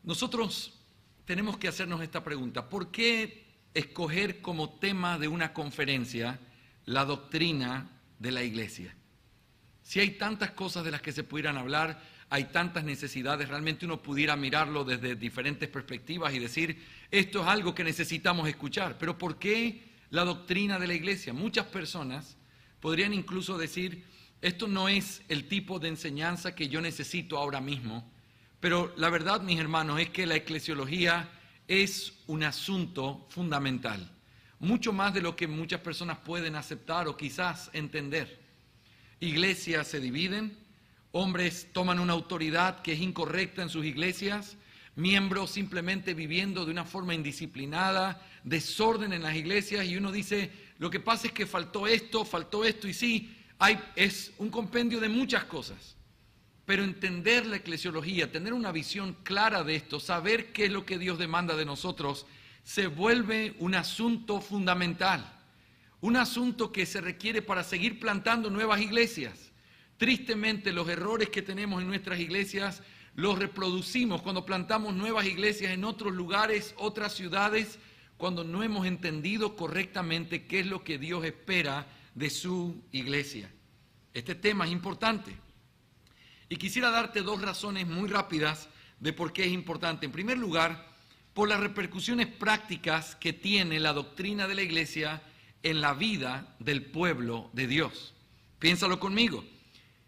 Nosotros tenemos que hacernos esta pregunta: ¿por qué escoger como tema de una conferencia la doctrina de la iglesia? Si hay tantas cosas de las que se pudieran hablar, hay tantas necesidades, realmente uno pudiera mirarlo desde diferentes perspectivas y decir, esto es algo que necesitamos escuchar. Pero ¿por qué la doctrina de la iglesia? Muchas personas podrían incluso decir, esto no es el tipo de enseñanza que yo necesito ahora mismo. Pero la verdad, mis hermanos, es que la eclesiología es un asunto fundamental, mucho más de lo que muchas personas pueden aceptar o quizás entender. Iglesias se dividen, hombres toman una autoridad que es incorrecta en sus iglesias, miembros simplemente viviendo de una forma indisciplinada, desorden en las iglesias, y uno dice, lo que pasa es que faltó esto, y sí, es un compendio de muchas cosas. Pero entender la eclesiología, tener una visión clara de esto, saber qué es lo que Dios demanda de nosotros, se vuelve un asunto fundamental. Un asunto que se requiere para seguir plantando nuevas iglesias. Tristemente, los errores que tenemos en nuestras iglesias los reproducimos cuando plantamos nuevas iglesias en otros lugares, otras ciudades, cuando no hemos entendido correctamente qué es lo que Dios espera de su iglesia. Este tema es importante. Y quisiera darte dos razones muy rápidas de por qué es importante. En primer lugar, por las repercusiones prácticas que tiene la doctrina de la iglesia en la vida del pueblo de Dios. Piénsalo conmigo.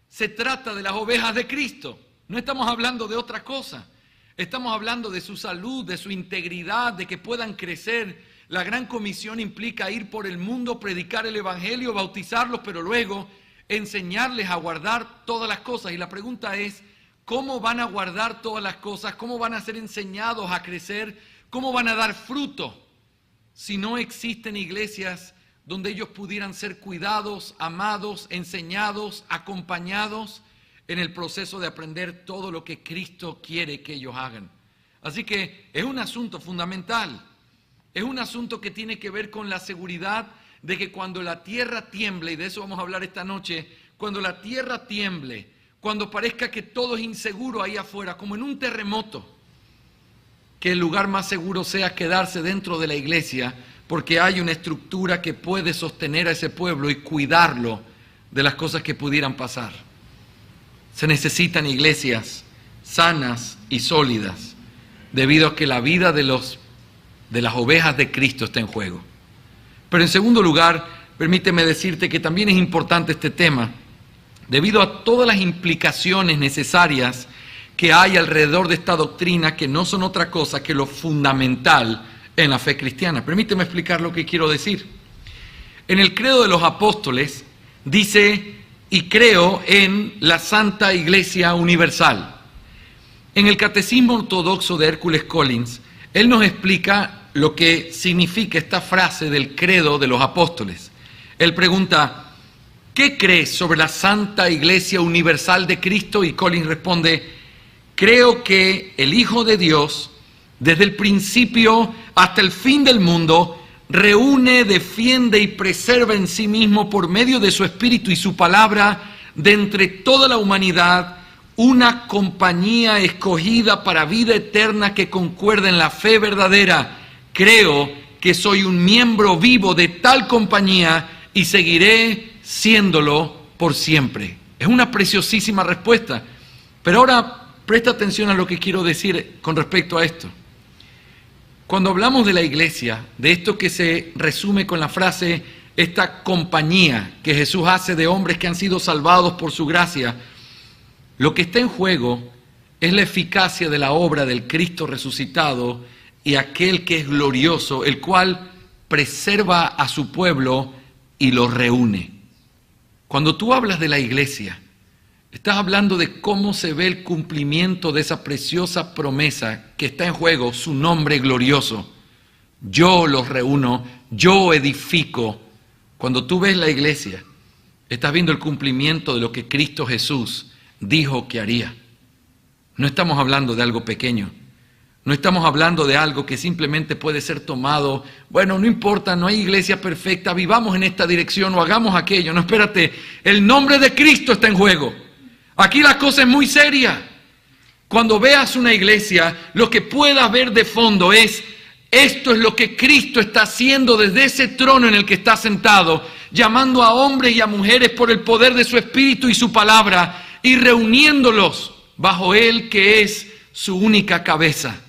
Se trata de las ovejas de Cristo. No estamos hablando de otra cosa. Estamos hablando de su salud, de su integridad, de que puedan crecer. La gran comisión implica ir por el mundo, predicar el evangelio, bautizarlos, pero luego enseñarles a guardar todas las cosas. Y la pregunta es, ¿cómo van a guardar todas las cosas? ¿Cómo van a ser enseñados a crecer? ¿Cómo van a dar fruto si no existen iglesias donde ellos pudieran ser cuidados, amados, enseñados, acompañados en el proceso de aprender todo lo que Cristo quiere que ellos hagan? Así que es un asunto fundamental, es un asunto que tiene que ver con la seguridad de que cuando la tierra tiemble, y de eso vamos a hablar esta noche, cuando la tierra tiemble, cuando parezca que todo es inseguro ahí afuera, como en un terremoto, que el lugar más seguro sea quedarse dentro de la iglesia, porque hay una estructura que puede sostener a ese pueblo y cuidarlo de las cosas que pudieran pasar. Se necesitan iglesias sanas y sólidas, debido a que la vida de las ovejas de Cristo está en juego. Pero en segundo lugar, permíteme decirte que también es importante este tema, debido a todas las implicaciones necesarias que hay alrededor de esta doctrina, que no son otra cosa que lo fundamental en la fe cristiana. Permíteme explicar lo que quiero decir. En el credo de los apóstoles dice, y creo en la Santa Iglesia Universal. En el Catecismo Ortodoxo de Hércules Collins, él nos explica lo que significa esta frase del credo de los apóstoles. Él pregunta, ¿qué crees sobre la Santa Iglesia Universal de Cristo? Y Collins responde, creo que el Hijo de Dios, desde el principio hasta el fin del mundo, reúne, defiende y preserva en sí mismo por medio de su Espíritu y su palabra, de entre toda la humanidad, una compañía escogida para vida eterna que concuerda en la fe verdadera. Creo que soy un miembro vivo de tal compañía y seguiré siéndolo por siempre. Es una preciosísima respuesta. Pero ahora presta atención a lo que quiero decir con respecto a esto. Cuando hablamos de la iglesia, de esto que se resume con la frase, esta compañía que Jesús hace de hombres que han sido salvados por su gracia, lo que está en juego es la eficacia de la obra del Cristo resucitado y aquel que es glorioso, el cual preserva a su pueblo y lo reúne. Cuando tú hablas de la iglesia, estás hablando de cómo se ve el cumplimiento de esa preciosa promesa que está en juego, su nombre glorioso. Yo los reúno, yo edifico. Cuando tú ves la iglesia, estás viendo el cumplimiento de lo que Cristo Jesús dijo que haría. No estamos hablando de algo pequeño. No estamos hablando de algo que simplemente puede ser tomado, bueno, no importa, no hay iglesia perfecta, vivamos en esta dirección o hagamos aquello. No, espérate, el nombre de Cristo está en juego. Aquí la cosa es muy seria. Cuando veas una iglesia, lo que puedas ver de fondo es, esto es lo que Cristo está haciendo desde ese trono en el que está sentado, llamando a hombres y a mujeres por el poder de su Espíritu y su palabra, y reuniéndolos bajo Él, que es su única cabeza.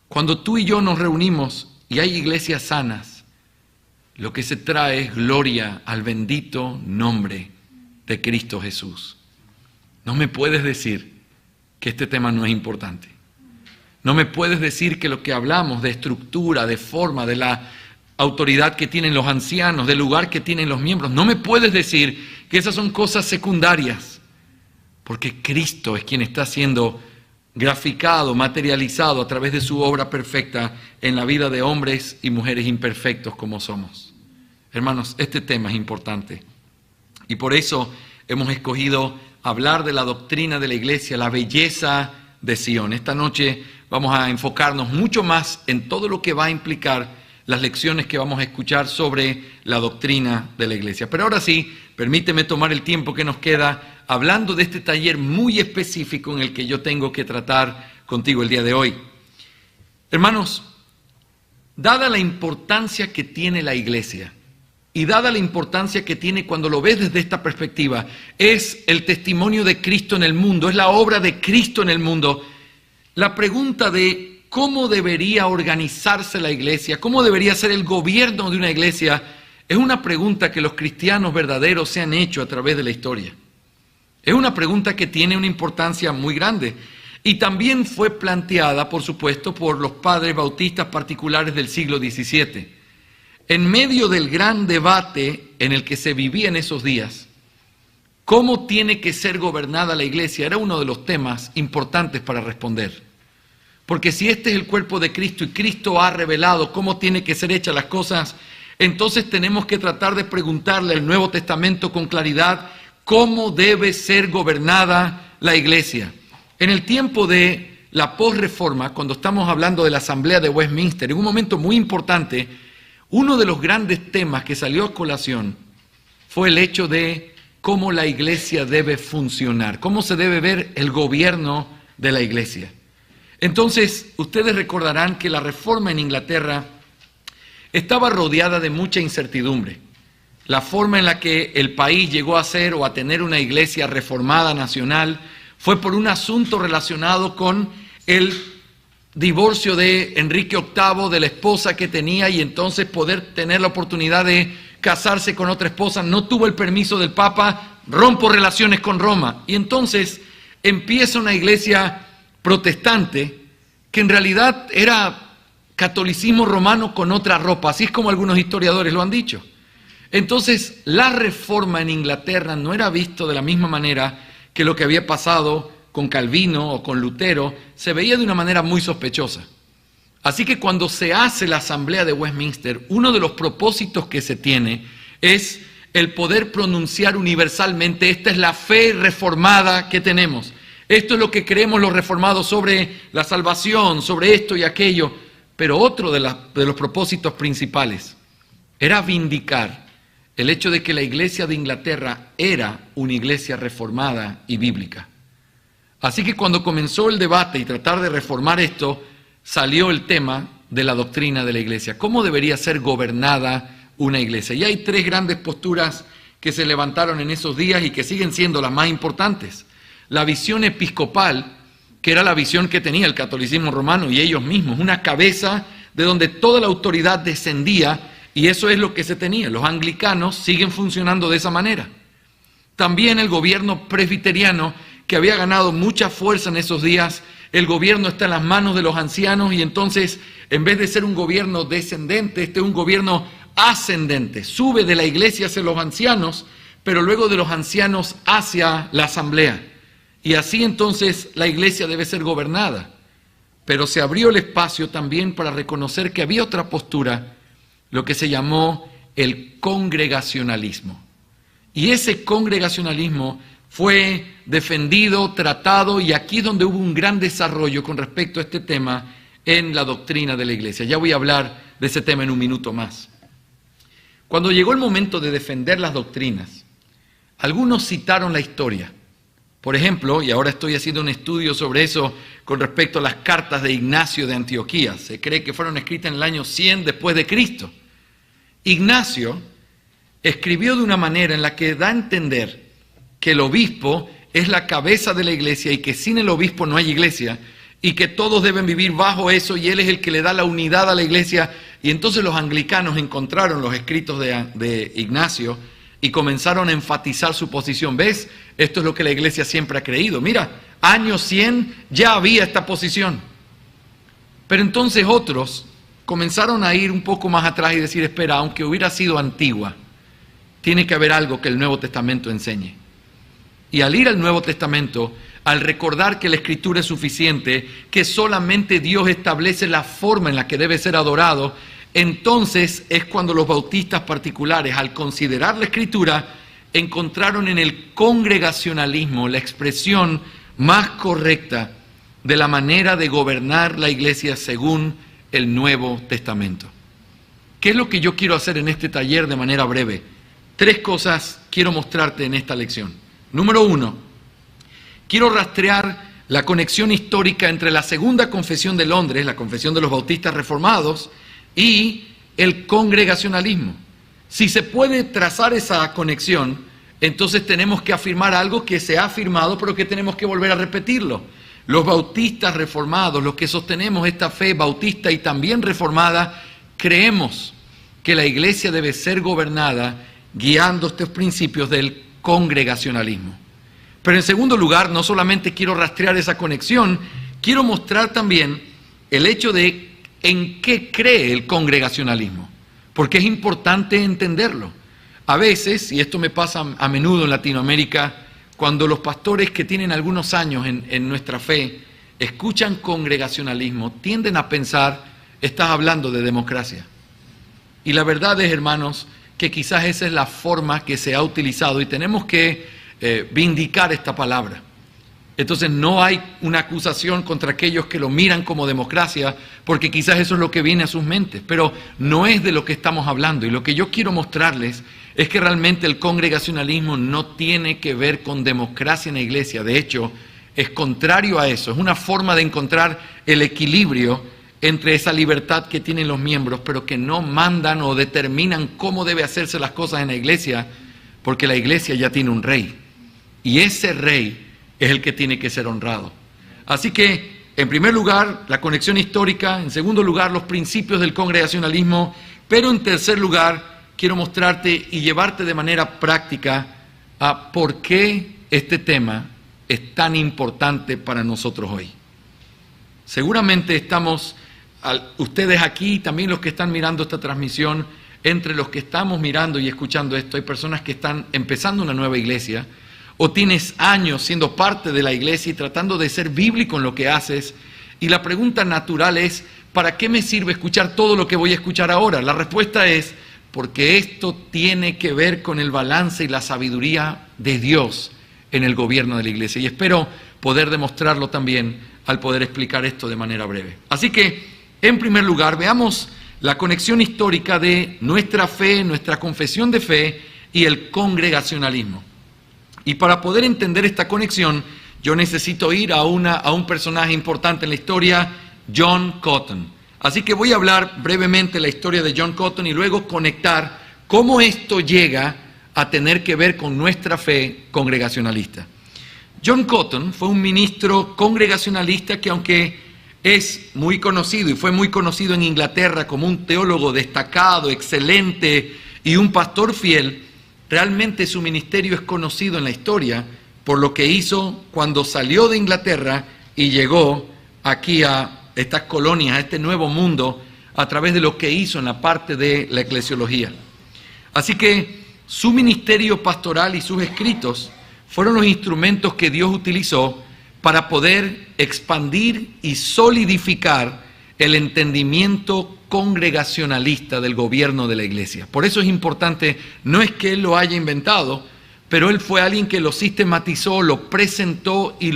Cuando tú y yo nos reunimos y hay iglesias sanas, lo que se trae es gloria al bendito nombre de Cristo Jesús. No me puedes decir que este tema no es importante. No me puedes decir que lo que hablamos de estructura, de forma, de la autoridad que tienen los ancianos, del lugar que tienen los miembros, no me puedes decir que esas son cosas secundarias, porque Cristo es quien está siendo graficado, materializado a través de su obra perfecta en la vida de hombres y mujeres imperfectos como somos. Hermanos, este tema es importante y por eso hemos escogido hablar de la doctrina de la iglesia, la belleza de Sion. Esta noche vamos a enfocarnos mucho más en todo lo que va a implicar las lecciones que vamos a escuchar sobre la doctrina de la iglesia. Pero ahora sí, permíteme tomar el tiempo que nos queda hablando de este taller muy específico en el que yo tengo que tratar contigo el día de hoy. Hermanos, dada la importancia que tiene la iglesia y dada la importancia que tiene cuando lo ves desde esta perspectiva, es el testimonio de Cristo en el mundo, es la obra de Cristo en el mundo, la pregunta de cómo debería organizarse la iglesia, cómo debería ser el gobierno de una iglesia, es una pregunta que los cristianos verdaderos se han hecho a través de la historia. Es una pregunta que tiene una importancia muy grande y también fue planteada, por supuesto, por los padres bautistas particulares del siglo XVII. En medio del gran debate en el que se vivía en esos días, ¿cómo tiene que ser gobernada la iglesia? Era uno de los temas importantes para responder. Porque si este es el cuerpo de Cristo y Cristo ha revelado cómo tiene que ser hechas las cosas, entonces tenemos que tratar de preguntarle al Nuevo Testamento con claridad cómo debe ser gobernada la iglesia. En el tiempo de la posreforma, cuando estamos hablando de la Asamblea de Westminster, en un momento muy importante, uno de los grandes temas que salió a colación fue el hecho de cómo la iglesia debe funcionar, cómo se debe ver el gobierno de la iglesia. Entonces, ustedes recordarán que la reforma en Inglaterra estaba rodeada de mucha incertidumbre. La forma en la que el país llegó a ser o a tener una iglesia reformada nacional fue por un asunto relacionado con el divorcio de Enrique VIII, de la esposa que tenía, y entonces poder tener la oportunidad de casarse con otra esposa. No tuvo el permiso del Papa, rompo relaciones con Roma. Y entonces empieza una iglesia protestante que en realidad era catolicismo romano con otra ropa, así es como algunos historiadores lo han dicho. Entonces, la reforma en Inglaterra no era visto de la misma manera que lo que había pasado con Calvino o con Lutero, se veía de una manera muy sospechosa. Así que cuando se hace la Asamblea de Westminster, uno de los propósitos que se tiene es el poder pronunciar universalmente, esta es la fe reformada que tenemos. Esto es lo que creemos los reformados sobre la salvación, sobre esto y aquello. Pero otro de los propósitos principales era vindicar el hecho de que la iglesia de Inglaterra era una iglesia reformada y bíblica. Así que cuando comenzó el debate y tratar de reformar esto, salió el tema de la doctrina de la iglesia. ¿Cómo debería ser gobernada una iglesia? Y hay tres grandes posturas que se levantaron en esos días y que siguen siendo las más importantes. La visión episcopal, que era la visión que tenía el catolicismo romano y ellos mismos, una cabeza de donde toda la autoridad descendía, y eso es lo que se tenía. Los anglicanos siguen funcionando de esa manera. También el gobierno presbiteriano, que había ganado mucha fuerza en esos días, el gobierno está en las manos de los ancianos y entonces, en vez de ser un gobierno descendente, este es un gobierno ascendente. Sube de la iglesia hacia los ancianos, pero luego de los ancianos hacia la asamblea. Y así entonces la iglesia debe ser gobernada. Pero se abrió el espacio también para reconocer que había otra postura, lo que se llamó el congregacionalismo. Y ese congregacionalismo fue defendido, tratado, y aquí es donde hubo un gran desarrollo con respecto a este tema en la doctrina de la iglesia. Ya voy a hablar de ese tema en un minuto más. Cuando llegó el momento de defender las doctrinas, algunos citaron la historia Por ejemplo, y ahora estoy haciendo un estudio sobre eso con respecto a las cartas de Ignacio de Antioquía. Se cree que fueron escritas en el año 100 después de Cristo. Ignacio escribió de una manera en la que da a entender que el obispo es la cabeza de la iglesia y que sin el obispo no hay iglesia y que todos deben vivir bajo eso y él es el que le da la unidad a la iglesia. Y entonces los anglicanos encontraron los escritos de Ignacio y comenzaron a enfatizar su posición. ¿Ves? Esto es lo que la iglesia siempre ha creído. Mira, año 100 ya había esta posición. Pero entonces otros comenzaron a ir un poco más atrás y decir, espera, aunque hubiera sido antigua, tiene que haber algo que el Nuevo Testamento enseñe. Y al ir al Nuevo Testamento, al recordar que la Escritura es suficiente, que solamente Dios establece la forma en la que debe ser adorado, entonces es cuando los bautistas particulares, al considerar la Escritura, encontraron en el congregacionalismo la expresión más correcta de la manera de gobernar la iglesia según el Nuevo Testamento. ¿Qué es lo que yo quiero hacer en este taller de manera breve? 3 cosas quiero mostrarte en esta lección. Número 1, quiero rastrear la conexión histórica entre la Segunda Confesión de Londres, la Confesión de los Bautistas Reformados, y el congregacionalismo. Si se puede trazar esa conexión, entonces tenemos que afirmar algo que se ha afirmado, pero que tenemos que volver a repetirlo. Los bautistas reformados, los que sostenemos esta fe bautista y también reformada, creemos que la iglesia debe ser gobernada guiando estos principios del congregacionalismo. Pero en segundo lugar, no solamente quiero rastrear esa conexión, quiero mostrar también el hecho de en qué cree el congregacionalismo, porque es importante entenderlo. A veces, y esto me pasa a menudo en Latinoamérica, cuando los pastores que tienen algunos años en nuestra fe escuchan congregacionalismo, tienden a pensar, estás hablando de democracia. Y la verdad es, hermanos, que quizás esa es la forma que se ha utilizado y tenemos que vindicar esta palabra. Entonces no hay una acusación contra aquellos que lo miran como democracia, porque quizás eso es lo que viene a sus mentes, pero no es de lo que estamos hablando. Y lo que yo quiero mostrarles es que realmente el congregacionalismo no tiene que ver con democracia en la iglesia. De hecho, es contrario a eso. Es una forma de encontrar el equilibrio entre esa libertad que tienen los miembros, pero que no mandan o determinan cómo debe hacerse las cosas en la iglesia, porque la iglesia ya tiene un rey. Y ese rey es el que tiene que ser honrado. Así que, en primer lugar, la conexión histórica. En segundo lugar, los principios del congregacionalismo. Pero en tercer lugar, quiero mostrarte y llevarte de manera práctica a por qué este tema es tan importante para nosotros hoy. Seguramente estamos, ustedes aquí, también los que están mirando esta transmisión, entre los que estamos mirando y escuchando esto, hay personas que están empezando una nueva iglesia, o tienes años siendo parte de la iglesia y tratando de ser bíblico en lo que haces, y la pregunta natural es, ¿para qué me sirve escuchar todo lo que voy a escuchar ahora? La respuesta es, porque esto tiene que ver con el balance y la sabiduría de Dios en el gobierno de la iglesia, y espero poder demostrarlo también al poder explicar esto de manera breve. Así que, en primer lugar, veamos la conexión histórica de nuestra fe, nuestra confesión de fe y el congregacionalismo. Y para poder entender esta conexión, yo necesito ir a un personaje importante en la historia, John Cotton. Así que voy a hablar brevemente la historia de John Cotton y luego conectar cómo esto llega a tener que ver con nuestra fe congregacionalista. John Cotton fue un ministro congregacionalista que, aunque es muy conocido y fue muy conocido en Inglaterra como un teólogo destacado, excelente y un pastor fiel, realmente su ministerio es conocido en la historia por lo que hizo cuando salió de Inglaterra y llegó aquí a estas colonias, a este nuevo mundo, a través de lo que hizo en la parte de la eclesiología. Así que su ministerio pastoral y sus escritos fueron los instrumentos que Dios utilizó para poder expandir y solidificar el entendimiento congregacionalista del gobierno de la iglesia. Por eso es importante, no es que él lo haya inventado, pero él fue alguien que lo sistematizó, lo presentó y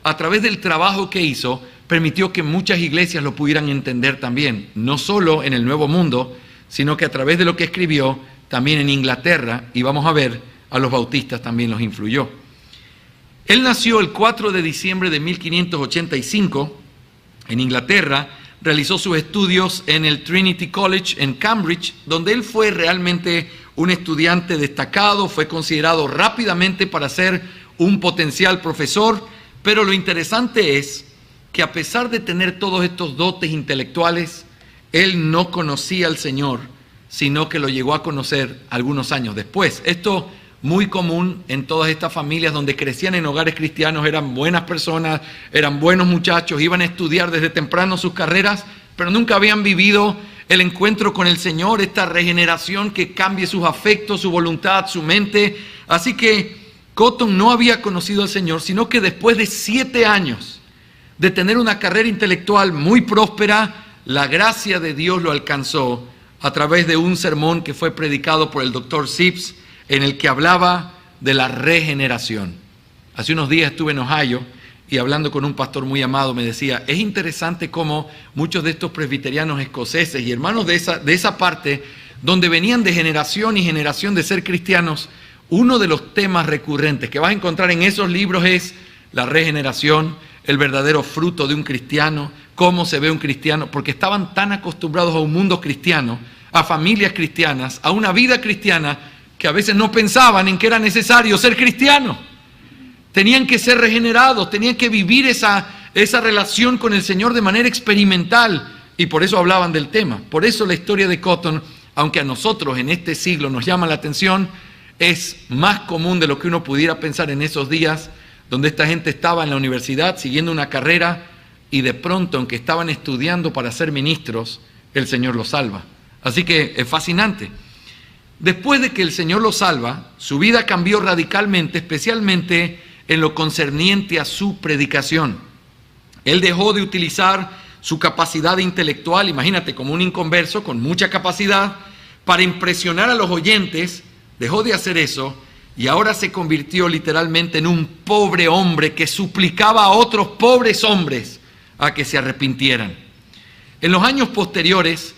a través del trabajo que hizo, permitió que muchas iglesias lo pudieran entender también, no solo en el Nuevo Mundo, sino que a través de lo que escribió, también en Inglaterra, y vamos a ver, a los bautistas también los influyó. Él nació el 4 de diciembre de 1585 en Inglaterra. Realizó sus estudios en el Trinity College en Cambridge, donde él fue realmente un estudiante destacado, fue considerado rápidamente para ser un potencial profesor, pero lo interesante es que a pesar de tener todos estos dotes intelectuales, él no conocía al Señor, sino que lo llegó a conocer algunos años después. Esto muy común en todas estas familias donde crecían en hogares cristianos, eran buenas personas, eran buenos muchachos, iban a estudiar desde temprano sus carreras, pero nunca habían vivido el encuentro con el Señor, esta regeneración que cambie sus afectos, su voluntad, su mente. Así que Cotton no había conocido al Señor, sino que después de 7 años de tener una carrera intelectual muy próspera, la gracia de Dios lo alcanzó a través de un sermón que fue predicado por el Dr. Sips, en el que hablaba de la regeneración. Hace unos días estuve en Ohio y hablando con un pastor muy amado me decía, es interesante cómo muchos de estos presbiterianos escoceses y hermanos de esa parte, donde venían de generación y generación de ser cristianos, uno de los temas recurrentes que vas a encontrar en esos libros es la regeneración, el verdadero fruto de un cristiano, cómo se ve un cristiano, porque estaban tan acostumbrados a un mundo cristiano, a familias cristianas, a una vida cristiana, que a veces no pensaban en que era necesario ser cristiano. Tenían que ser regenerados, tenían que vivir esa relación con el Señor de manera experimental, y por eso hablaban del tema. Por eso la historia de Cotton, aunque a nosotros en este siglo nos llama la atención, es más común de lo que uno pudiera pensar en esos días, donde esta gente estaba en la universidad siguiendo una carrera, y de pronto, aunque estaban estudiando para ser ministros, el Señor los salva. Así que es fascinante. Después de que el Señor lo salva, su vida cambió radicalmente, especialmente en lo concerniente a su predicación. Él dejó de utilizar su capacidad intelectual, imagínate, como un inconverso con mucha capacidad, para impresionar a los oyentes, dejó de hacer eso y ahora se convirtió literalmente en un pobre hombre que suplicaba a otros pobres hombres a que se arrepintieran. En los años posteriores,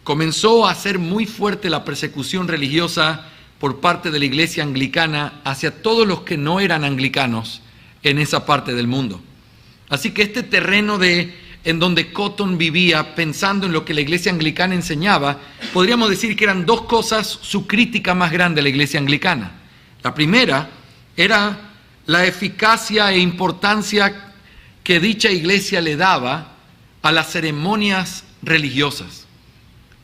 comenzó a ser muy fuerte la persecución religiosa por parte de la iglesia anglicana hacia todos los que no eran anglicanos en esa parte del mundo. Así que este terreno en donde Cotton vivía, pensando en lo que la iglesia anglicana enseñaba, podríamos decir que eran dos cosas su crítica más grande a la iglesia anglicana. La primera era la eficacia e importancia que dicha iglesia le daba a las ceremonias religiosas.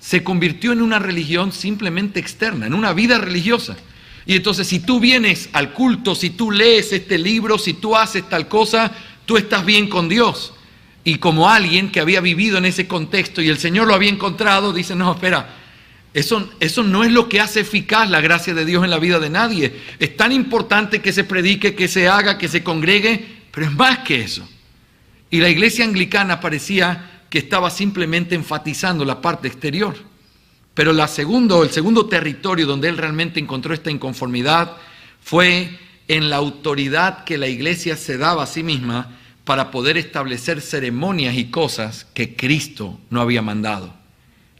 Se convirtió en una religión simplemente externa, en una vida religiosa. Y entonces si tú vienes al culto, si tú lees este libro, si tú haces tal cosa, tú estás bien con Dios. Y como alguien que había vivido en ese contexto y el Señor lo había encontrado, dice, no, espera, eso no es lo que hace eficaz la gracia de Dios en la vida de nadie. Es tan importante que se predique, que se haga, que se congregue, pero es más que eso. Y la iglesia anglicana parecía que estaba simplemente enfatizando la parte exterior. Pero el segundo territorio donde él realmente encontró esta inconformidad fue en la autoridad que la iglesia se daba a sí misma para poder establecer ceremonias y cosas que Cristo no había mandado.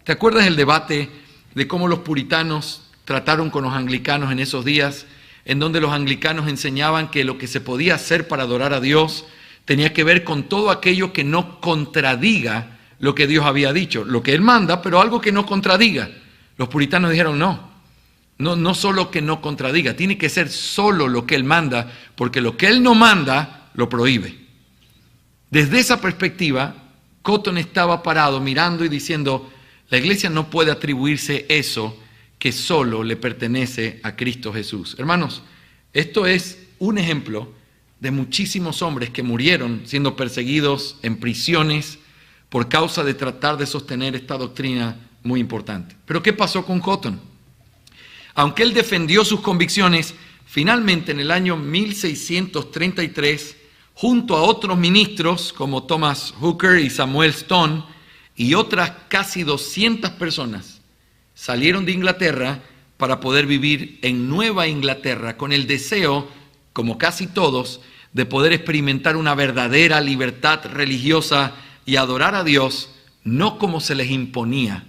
¿Te acuerdas del debate de cómo los puritanos trataron con los anglicanos en esos días, en donde los anglicanos enseñaban que lo que se podía hacer para adorar a Dios tenía que ver con todo aquello que no contradiga lo que Dios había dicho, lo que Él manda, pero algo que no contradiga? Los puritanos dijeron no solo que no contradiga, tiene que ser solo lo que Él manda, porque lo que Él no manda, lo prohíbe. Desde esa perspectiva, Cotton estaba parado mirando y diciendo, la iglesia no puede atribuirse eso que solo le pertenece a Cristo Jesús. Hermanos, esto es un ejemplo de muchísimos hombres que murieron siendo perseguidos en prisiones por causa de tratar de sostener esta doctrina muy importante. Pero ¿qué pasó con Cotton? Aunque él defendió sus convicciones, finalmente en el año 1633, junto a otros ministros como Thomas Hooker y Samuel Stone y otras casi 200 personas, salieron de Inglaterra para poder vivir en Nueva Inglaterra con el deseo, como casi todos, de poder experimentar una verdadera libertad religiosa y adorar a Dios, no como se les imponía,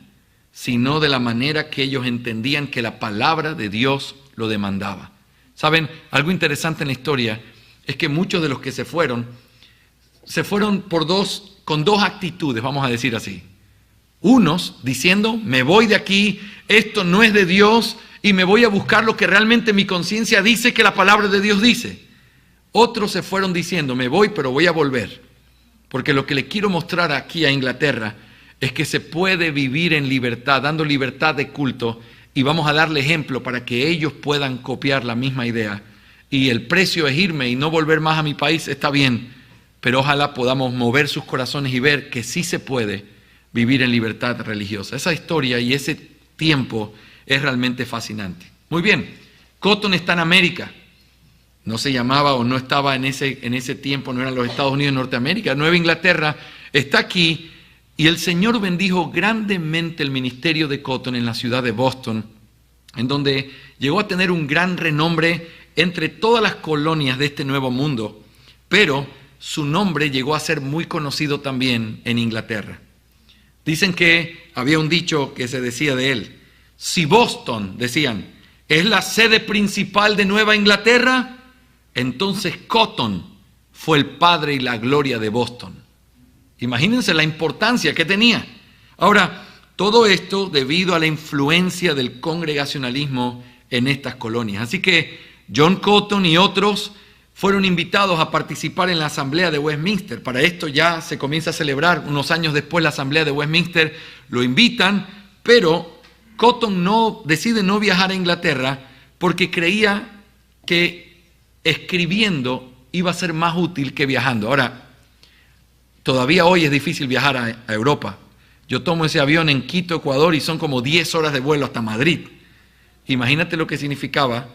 sino de la manera que ellos entendían que la palabra de Dios lo demandaba. ¿Saben? Algo interesante en la historia es que muchos de los que se fueron con dos actitudes, vamos a decir así. Unos diciendo, me voy de aquí, esto no es de Dios y me voy a buscar lo que realmente mi conciencia dice que la palabra de Dios dice. Otros se fueron diciendo, me voy, pero voy a volver. Porque lo que le quiero mostrar aquí a Inglaterra es que se puede vivir en libertad, dando libertad de culto, y vamos a darle ejemplo para que ellos puedan copiar la misma idea. Y el precio es irme y no volver más a mi país, está bien, pero ojalá podamos mover sus corazones y ver que sí se puede vivir en libertad religiosa. Esa historia y ese tiempo es realmente fascinante. Muy bien, Cotton está en América. No se llamaba o no estaba en ese tiempo, no eran los Estados Unidos de Norteamérica. Nueva Inglaterra está aquí y el Señor bendijo grandemente el ministerio de Cotton en la ciudad de Boston, en donde llegó a tener un gran renombre entre todas las colonias de este nuevo mundo, pero su nombre llegó a ser muy conocido también en Inglaterra. Dicen que había un dicho que se decía de él, si Boston, decían, es la sede principal de Nueva Inglaterra, entonces Cotton fue el padre y la gloria de Boston. Imagínense la importancia que tenía. Ahora, todo esto debido a la influencia del congregacionalismo en estas colonias. Así que John Cotton y otros fueron invitados a participar en la Asamblea de Westminster. Para esto ya se comienza a celebrar. Unos años después la Asamblea de Westminster lo invitan, pero Cotton decide no viajar a Inglaterra porque creía que escribiendo iba a ser más útil que viajando. Ahora, todavía hoy es difícil viajar a Europa. Yo tomo ese avión en Quito, Ecuador, y son como 10 horas de vuelo hasta Madrid. Imagínate lo que significaba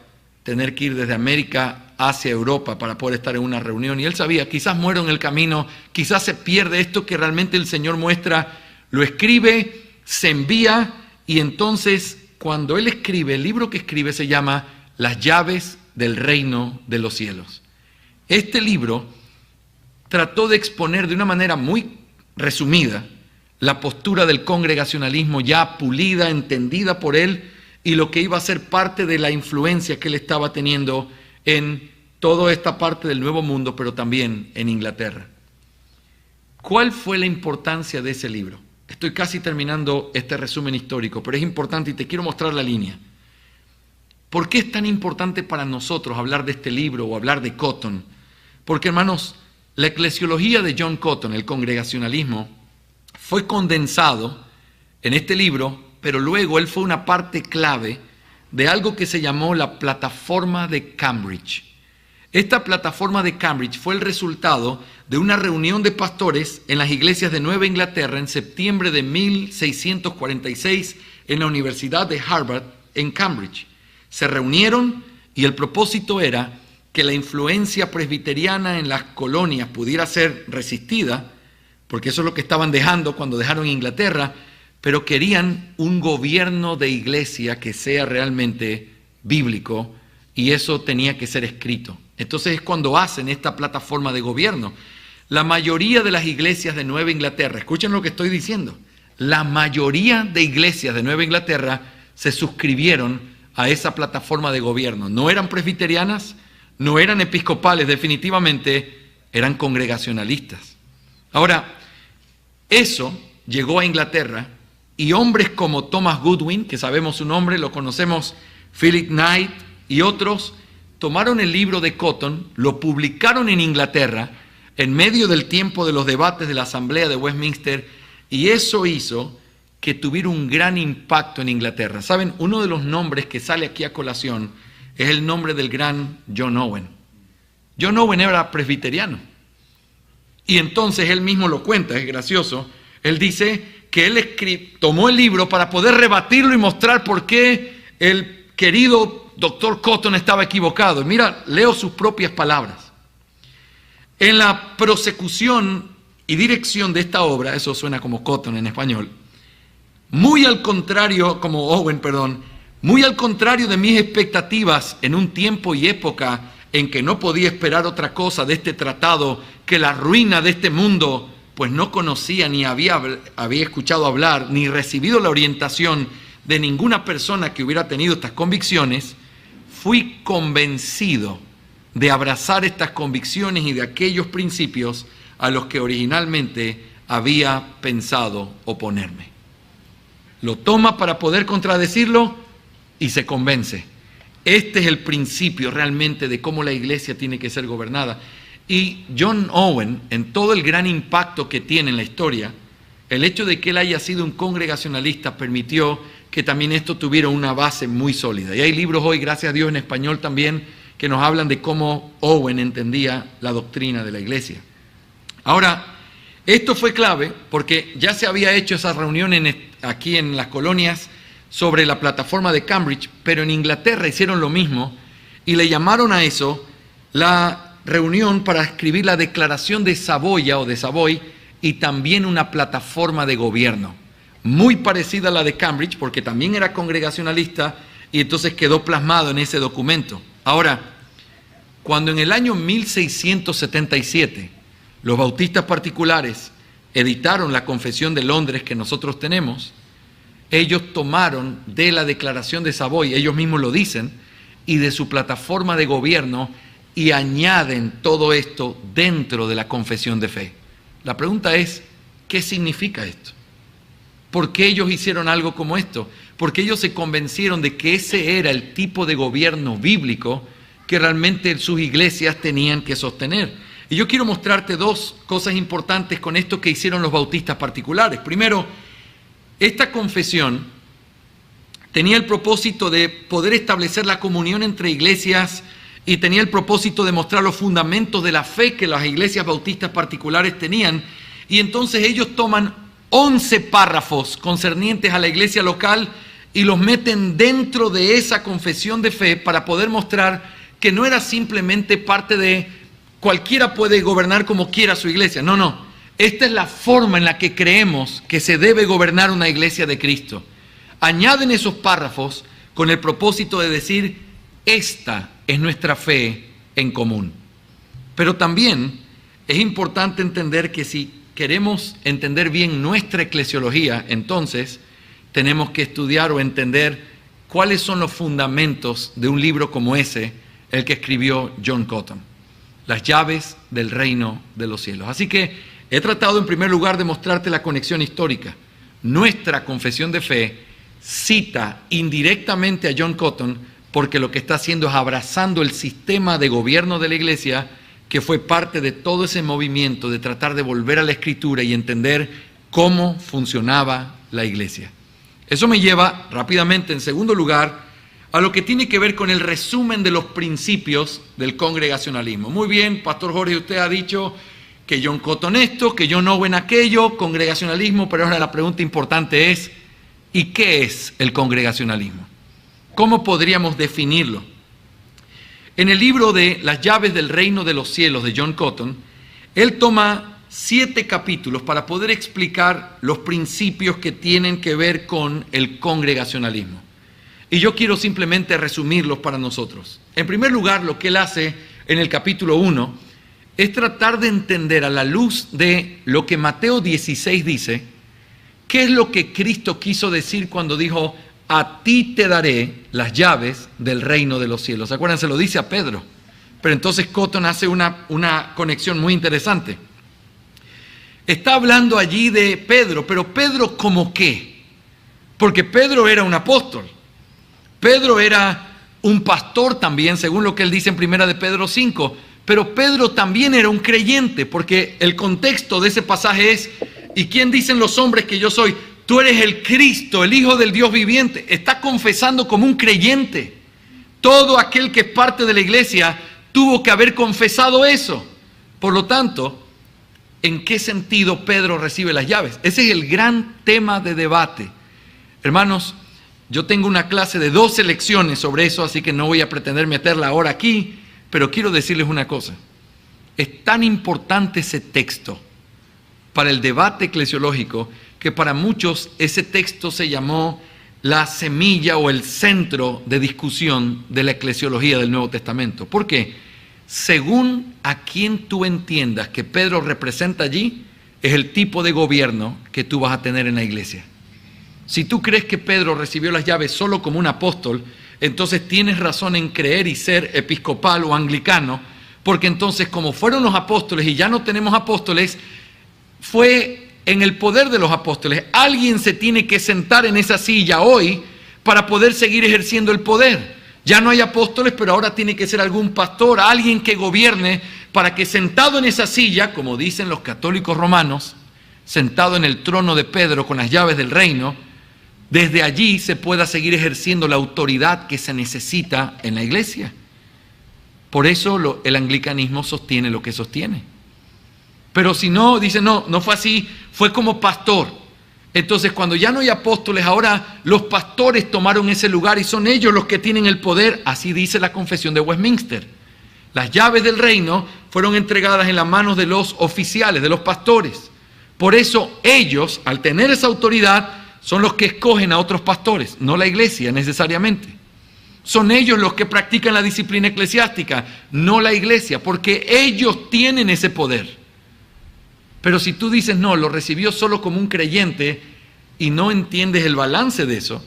tener que ir desde América hacia Europa para poder estar en una reunión. Y él sabía, quizás muero en el camino, quizás se pierde esto que realmente el Señor muestra, lo escribe, se envía, y entonces cuando él escribe, el libro que escribe se llama Las llaves del reino de los cielos. Este libro trató de exponer de una manera muy resumida la postura del congregacionalismo ya pulida, entendida por él, y lo que iba a ser parte de la influencia que él estaba teniendo en toda esta parte del Nuevo Mundo, pero también en Inglaterra. ¿Cuál fue la importancia de ese libro? Estoy casi terminando este resumen histórico, pero es importante y te quiero mostrar la línea. ¿Por qué es tan importante para nosotros hablar de este libro o hablar de Cotton? Porque, hermanos, la eclesiología de John Cotton, el congregacionalismo, fue condensado en este libro, pero luego él fue una parte clave de algo que se llamó la plataforma de Cambridge. Esta plataforma de Cambridge fue el resultado de una reunión de pastores en las iglesias de Nueva Inglaterra en septiembre de 1646 en la Universidad de Harvard en Cambridge. Se reunieron y el propósito era que la influencia presbiteriana en las colonias pudiera ser resistida, porque eso es lo que estaban dejando cuando dejaron Inglaterra, pero querían un gobierno de iglesia que sea realmente bíblico, y eso tenía que ser escrito. Entonces es cuando hacen esta plataforma de gobierno. La mayoría de las iglesias de Nueva Inglaterra, escuchen lo que estoy diciendo, la mayoría de iglesias de Nueva Inglaterra se suscribieron a esa plataforma de gobierno. No eran presbiterianas, no eran episcopales, definitivamente eran congregacionalistas. Ahora, eso llegó a Inglaterra y hombres como Thomas Goodwin, que sabemos su nombre, lo conocemos, Philip Knight y otros, tomaron el libro de Cotton, lo publicaron en Inglaterra en medio del tiempo de los debates de la Asamblea de Westminster, y eso hizo que tuviera un gran impacto en Inglaterra. ¿Saben? Uno de los nombres que sale aquí a colación es el nombre del gran John Owen. John Owen era presbiteriano. Y entonces él mismo lo cuenta, es gracioso. Él dice que él tomó el libro para poder rebatirlo y mostrar por qué el querido doctor Cotton estaba equivocado. Y mira, leo sus propias palabras. En la prosecución y dirección de esta obra, eso suena como Cotton en español, muy al contrario de mis expectativas en un tiempo y época en que no podía esperar otra cosa de este tratado que la ruina de este mundo, pues no conocía ni había escuchado hablar, ni recibido la orientación de ninguna persona que hubiera tenido estas convicciones, fui convencido de abrazar estas convicciones y de aquellos principios a los que originalmente había pensado oponerme. Lo toma para poder contradecirlo y se convence. Este es el principio realmente de cómo la iglesia tiene que ser gobernada. Y John Owen, en todo el gran impacto que tiene en la historia, el hecho de que él haya sido un congregacionalista permitió que también esto tuviera una base muy sólida. Y hay libros hoy, gracias a Dios, en español también, que nos hablan de cómo Owen entendía la doctrina de la iglesia. Ahora, esto fue clave porque ya se había hecho esa reunión aquí en las colonias sobre la plataforma de Cambridge, pero en Inglaterra hicieron lo mismo y le llamaron a eso la reunión para escribir la Declaración de Saboya o de Savoy y también una plataforma de gobierno, muy parecida a la de Cambridge porque también era congregacionalista y entonces quedó plasmado en ese documento. Ahora, cuando en el año 1677 los bautistas particulares editaron la Confesión de Londres que nosotros tenemos, ellos tomaron de la Declaración de Savoy, ellos mismos lo dicen, y de su plataforma de gobierno y añaden todo esto dentro de la confesión de fe. La pregunta es, ¿qué significa esto? ¿Por qué ellos hicieron algo como esto? Porque ellos se convencieron de que ese era el tipo de gobierno bíblico que realmente sus iglesias tenían que sostener. Y yo quiero mostrarte dos cosas importantes con esto que hicieron los bautistas particulares. Primero, esta confesión tenía el propósito de poder establecer la comunión entre iglesias y tenía el propósito de mostrar los fundamentos de la fe que las iglesias bautistas particulares tenían. Y entonces ellos toman 11 párrafos concernientes a la iglesia local y los meten dentro de esa confesión de fe para poder mostrar que no era simplemente parte de cualquiera puede gobernar como quiera su iglesia. No, no. Esta es la forma en la que creemos que se debe gobernar una iglesia de Cristo. Añaden esos párrafos con el propósito de decir, esta es nuestra fe en común. Pero también es importante entender que si queremos entender bien nuestra eclesiología, entonces tenemos que estudiar o entender cuáles son los fundamentos de un libro como ese, el que escribió John Cotton, Las llaves del reino de los cielos. Así que he tratado en primer lugar de mostrarte la conexión histórica. Nuestra confesión de fe cita indirectamente a John Cotton porque lo que está haciendo es abrazando el sistema de gobierno de la iglesia que fue parte de todo ese movimiento de tratar de volver a la Escritura y entender cómo funcionaba la iglesia. Eso me lleva rápidamente, en segundo lugar, a lo que tiene que ver con el resumen de los principios del congregacionalismo. Muy bien, Pastor Jorge, usted ha dicho que John Cotton esto, que John Owen aquello, congregacionalismo, pero ahora la pregunta importante es, ¿y qué es el congregacionalismo? ¿Cómo podríamos definirlo? En el libro de Las llaves del reino de los cielos de John Cotton, él toma 7 capítulos para poder explicar los principios que tienen que ver con el congregacionalismo. Y yo quiero simplemente resumirlos para nosotros. En primer lugar, lo que él hace en el capítulo 1 es tratar de entender a la luz de lo que Mateo 16 dice, qué es lo que Cristo quiso decir cuando dijo, a ti te daré las llaves del reino de los cielos. Acuérdense, lo dice a Pedro. Pero entonces Cotton hace una conexión muy interesante. Está hablando allí de Pedro, pero Pedro ¿como qué? Porque Pedro era un apóstol. Pedro era un pastor también, según lo que él dice en 1 de Pedro 5. Pero Pedro también era un creyente, porque el contexto de ese pasaje es, ¿y quién dicen los hombres que yo soy? Tú eres el Cristo, el Hijo del Dios viviente. Está confesando como un creyente. Todo aquel que es parte de la iglesia tuvo que haber confesado eso. Por lo tanto, ¿en qué sentido Pedro recibe las llaves? Ese es el gran tema de debate. Hermanos, yo tengo una clase de 12 lecciones sobre eso, así que no voy a pretender meterla ahora aquí, pero quiero decirles una cosa. Es tan importante ese texto para el debate eclesiológico que para muchos ese texto se llamó la semilla o el centro de discusión de la eclesiología del Nuevo Testamento. ¿Por qué? Según a quien tú entiendas que Pedro representa allí, es el tipo de gobierno que tú vas a tener en la iglesia. Si tú crees que Pedro recibió las llaves solo como un apóstol, entonces tienes razón en creer y ser episcopal o anglicano, porque entonces como fueron los apóstoles y ya no tenemos apóstoles, fue en el poder de los apóstoles. Alguien se tiene que sentar en esa silla hoy para poder seguir ejerciendo el poder. Ya no hay apóstoles, pero ahora tiene que ser algún pastor, alguien que gobierne, para que sentado en esa silla, como dicen los católicos romanos, sentado en el trono de Pedro con las llaves del reino, desde allí se pueda seguir ejerciendo la autoridad que se necesita en la iglesia. Por eso el anglicanismo sostiene lo que sostiene. Pero si no, dice, no fue así, fue como pastor. Entonces, cuando ya no hay apóstoles, ahora los pastores tomaron ese lugar y son ellos los que tienen el poder. Así dice la Confesión de Westminster. Las llaves del reino fueron entregadas en las manos de los oficiales, de los pastores. Por eso ellos, al tener esa autoridad, son los que escogen a otros pastores, no la iglesia necesariamente. Son ellos los que practican la disciplina eclesiástica, no la iglesia, porque ellos tienen ese poder. Pero si tú dices, no, lo recibió solo como un creyente y no entiendes el balance de eso,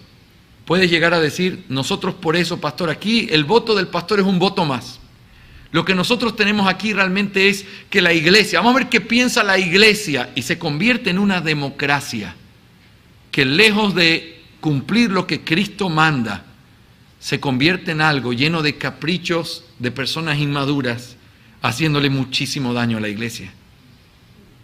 puedes llegar a decir, nosotros por eso, pastor, aquí el voto del pastor es un voto más. Lo que nosotros tenemos aquí realmente es que la iglesia, vamos a ver qué piensa la iglesia, y se convierte en una democracia que lejos de cumplir lo que Cristo manda, se convierte en algo lleno de caprichos de personas inmaduras, haciéndole muchísimo daño a la iglesia.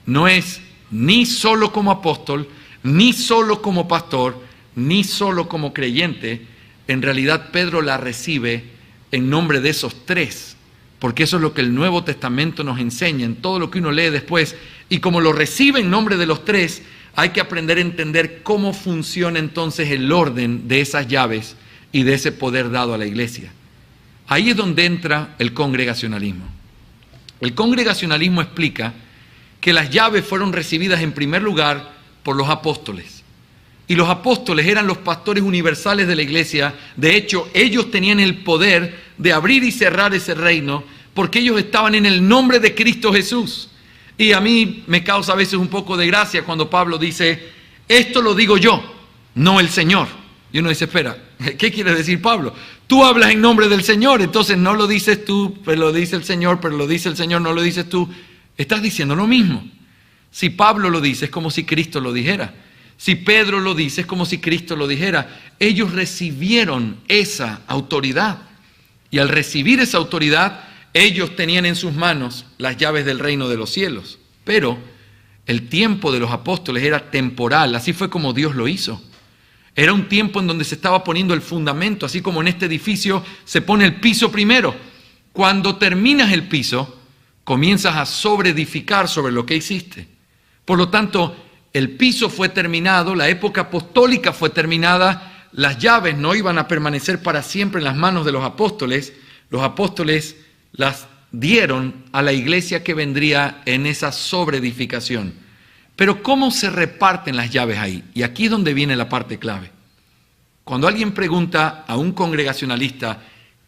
No es ni solo como apóstol, ni solo como pastor, ni solo como creyente. En realidad Pedro la recibe en nombre de esos tres, porque eso es lo que el Nuevo Testamento nos enseña en todo lo que uno lee después. Y como lo recibe en nombre de los tres, hay que aprender a entender cómo funciona entonces el orden de esas llaves y de ese poder dado a la iglesia. Ahí es donde entra el congregacionalismo. El congregacionalismo explica que las llaves fueron recibidas en primer lugar por los apóstoles. Y los apóstoles eran los pastores universales de la iglesia. De hecho, ellos tenían el poder de abrir y cerrar ese reino, porque ellos estaban en el nombre de Cristo Jesús. Y a mí me causa a veces un poco de gracia cuando Pablo dice, esto lo digo yo, no el Señor. Y uno dice, espera, ¿qué quiere decir Pablo? Tú hablas en nombre del Señor, entonces no lo dices tú, pero lo dice el Señor, pero lo dice el Señor, no lo dices tú. Estás diciendo lo mismo. Si Pablo lo dice, es como si Cristo lo dijera. Si Pedro lo dice, es como si Cristo lo dijera. Ellos recibieron esa autoridad. Y al recibir esa autoridad, ellos tenían en sus manos las llaves del reino de los cielos. Pero el tiempo de los apóstoles era temporal. Así fue como Dios lo hizo. Era un tiempo en donde se estaba poniendo el fundamento. Así como en este edificio se pone el piso primero. Cuando terminas el piso, comienzas a sobreedificar sobre lo que hiciste. Por lo tanto, el piso fue terminado, la época apostólica fue terminada, las llaves no iban a permanecer para siempre en las manos de los apóstoles las dieron a la iglesia que vendría en esa sobreedificación. Pero ¿cómo se reparten las llaves ahí? Y aquí es donde viene la parte clave. Cuando alguien pregunta a un congregacionalista,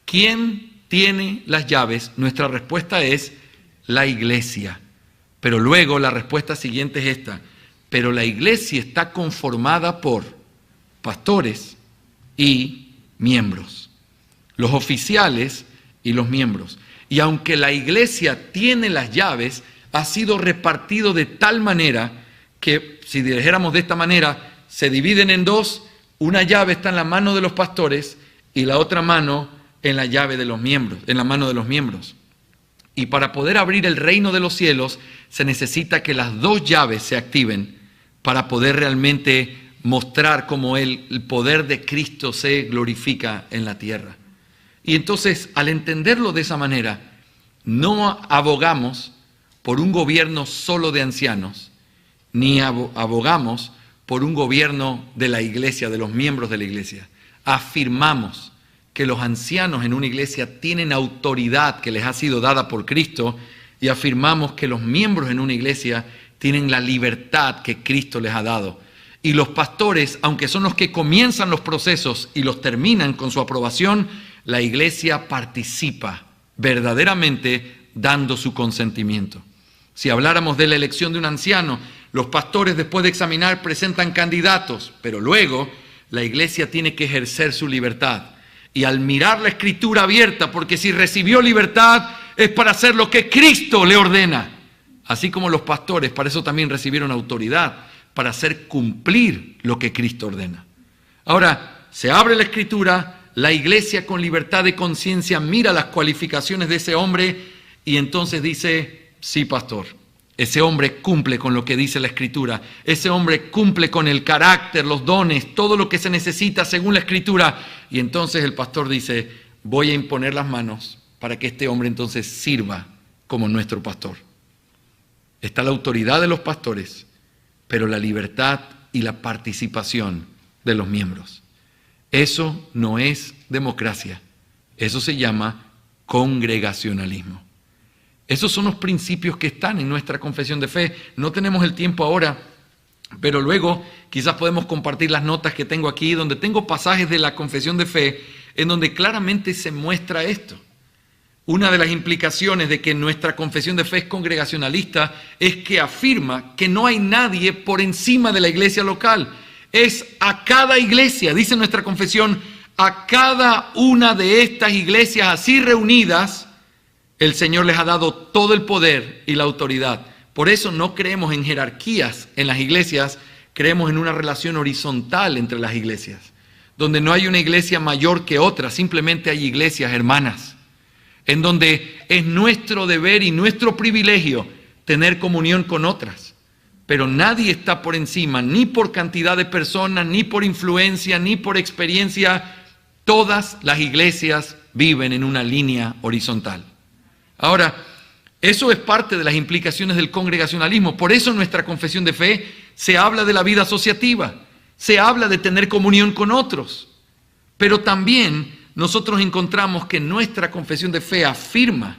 ¿quién tiene las llaves? Nuestra respuesta es la iglesia. Pero luego la respuesta siguiente es esta. Pero la iglesia está conformada por pastores y miembros. Los oficiales y los miembros. Y aunque la iglesia tiene las llaves, ha sido repartido de tal manera que, si dijéramos de esta manera, se dividen en dos. Una llave está en la mano de los pastores y la otra mano en la llave de los miembros, en la mano de los miembros. Y para poder abrir el reino de los cielos, se necesita que las dos llaves se activen para poder realmente mostrar cómo el poder de Cristo se glorifica en la tierra. Y entonces, al entenderlo de esa manera, no abogamos por un gobierno solo de ancianos, ni abogamos por un gobierno de la iglesia, de los miembros de la iglesia. Afirmamos que los ancianos en una iglesia tienen autoridad que les ha sido dada por Cristo, y afirmamos que los miembros en una iglesia tienen la libertad que Cristo les ha dado. Y los pastores, aunque son los que comienzan los procesos y los terminan con su aprobación, la iglesia participa verdaderamente dando su consentimiento. Si habláramos de la elección de un anciano, los pastores después de examinar presentan candidatos, pero luego la iglesia tiene que ejercer su libertad. Y al mirar la Escritura abierta, porque si recibió libertad es para hacer lo que Cristo le ordena. Así como los pastores, para eso también recibieron autoridad, para hacer cumplir lo que Cristo ordena. Ahora, se abre la Escritura, la iglesia con libertad de conciencia mira las cualificaciones de ese hombre y entonces dice, sí, pastor, ese hombre cumple con lo que dice la Escritura, ese hombre cumple con el carácter, los dones, todo lo que se necesita según la Escritura. Y entonces el pastor dice, voy a imponer las manos para que este hombre entonces sirva como nuestro pastor. Está la autoridad de los pastores, pero la libertad y la participación de los miembros. Eso no es democracia, eso se llama congregacionalismo. Esos son los principios que están en nuestra confesión de fe. No tenemos el tiempo ahora, pero luego quizás podemos compartir las notas que tengo aquí, donde tengo pasajes de la confesión de fe en donde claramente se muestra esto. Una de las implicaciones de que nuestra confesión de fe es congregacionalista es que afirma que no hay nadie por encima de la iglesia local. Es a cada iglesia, dice nuestra confesión, a cada una de estas iglesias así reunidas, el Señor les ha dado todo el poder y la autoridad. Por eso no creemos en jerarquías en las iglesias, creemos en una relación horizontal entre las iglesias, donde no hay una iglesia mayor que otra, simplemente hay iglesias hermanas, en donde es nuestro deber y nuestro privilegio tener comunión con otras. Pero nadie está por encima, ni por cantidad de personas, ni por influencia, ni por experiencia. Todas las iglesias viven en una línea horizontal. Ahora, eso es parte de las implicaciones del congregacionalismo. Por eso en nuestra confesión de fe se habla de la vida asociativa, se habla de tener comunión con otros. Pero también nosotros encontramos que nuestra confesión de fe afirma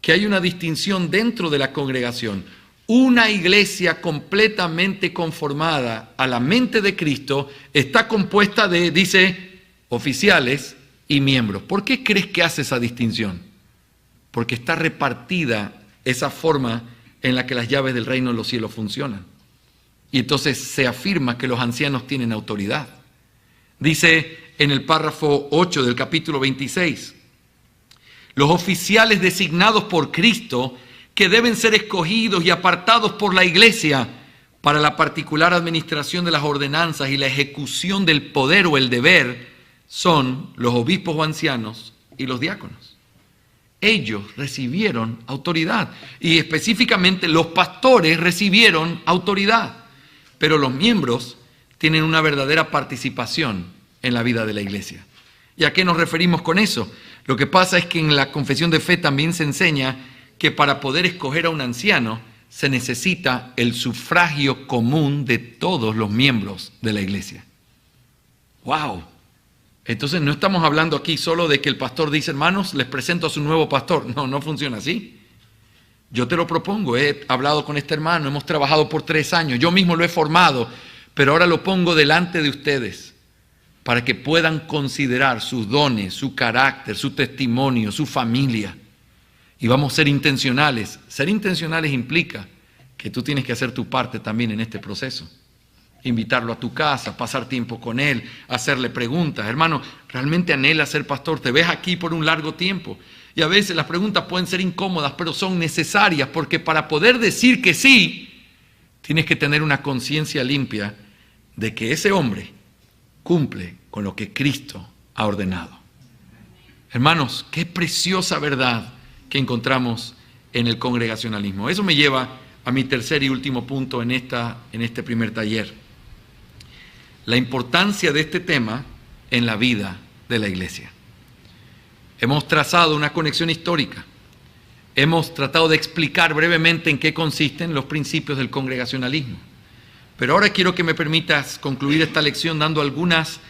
que hay una distinción dentro de la congregación. Una iglesia completamente conformada a la mente de Cristo está compuesta de, dice, oficiales y miembros. ¿Por qué crees que hace esa distinción? Porque está repartida esa forma en la que las llaves del reino de los cielos funcionan. Y entonces se afirma que los ancianos tienen autoridad. Dice en el párrafo 8 del capítulo 26, los oficiales designados por Cristo, que deben ser escogidos y apartados por la iglesia para la particular administración de las ordenanzas y la ejecución del poder o el deber, son los obispos o ancianos y los diáconos. Ellos recibieron autoridad y específicamente los pastores recibieron autoridad, pero los miembros tienen una verdadera participación en la vida de la iglesia. ¿Y a qué nos referimos con eso? Lo que pasa es que en la confesión de fe también se enseña que para poder escoger a un anciano se necesita el sufragio común de todos los miembros de la iglesia. ¡Wow! Entonces no estamos hablando aquí solo de que el pastor dice, hermanos, les presento a su nuevo pastor. No, no funciona así. Yo te lo propongo, he hablado con este hermano, hemos trabajado por 3 años, yo mismo lo he formado, pero ahora lo pongo delante de ustedes para que puedan considerar sus dones, su carácter, su testimonio, su familia. Y vamos a ser intencionales. Ser intencionales implica que tú tienes que hacer tu parte también en este proceso. Invitarlo a tu casa, pasar tiempo con él, hacerle preguntas. Hermano, ¿realmente anhelas ser pastor? ¿Te ves aquí por un largo tiempo? Y a veces las preguntas pueden ser incómodas, pero son necesarias, porque para poder decir que sí, tienes que tener una conciencia limpia de que ese hombre cumple con lo que Cristo ha ordenado. Hermanos, qué preciosa verdad que encontramos en el congregacionalismo. Eso me lleva a mi tercer y último punto en este primer taller. La importancia de este tema en la vida de la iglesia. Hemos trazado una conexión histórica. Hemos tratado de explicar brevemente en qué consisten los principios del congregacionalismo. Pero ahora quiero que me permitas concluir esta lección dando algunas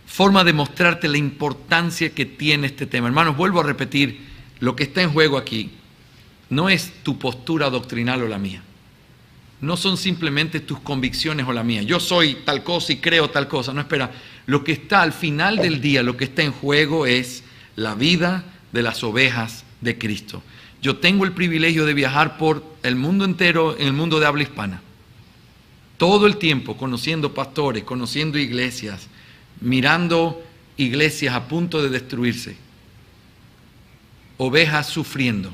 formas de mostrarte la importancia que tiene este tema. Hermanos, vuelvo a repetir, lo que está en juego aquí no es tu postura doctrinal o la mía. No son simplemente tus convicciones o la mía. Yo soy tal cosa y creo tal cosa. No, espera. Lo que está al final del día, lo que está en juego es la vida de las ovejas de Cristo. Yo tengo el privilegio de viajar por el mundo entero, en el mundo de habla hispana. Todo el tiempo conociendo pastores, conociendo iglesias, mirando iglesias a punto de destruirse, ovejas sufriendo,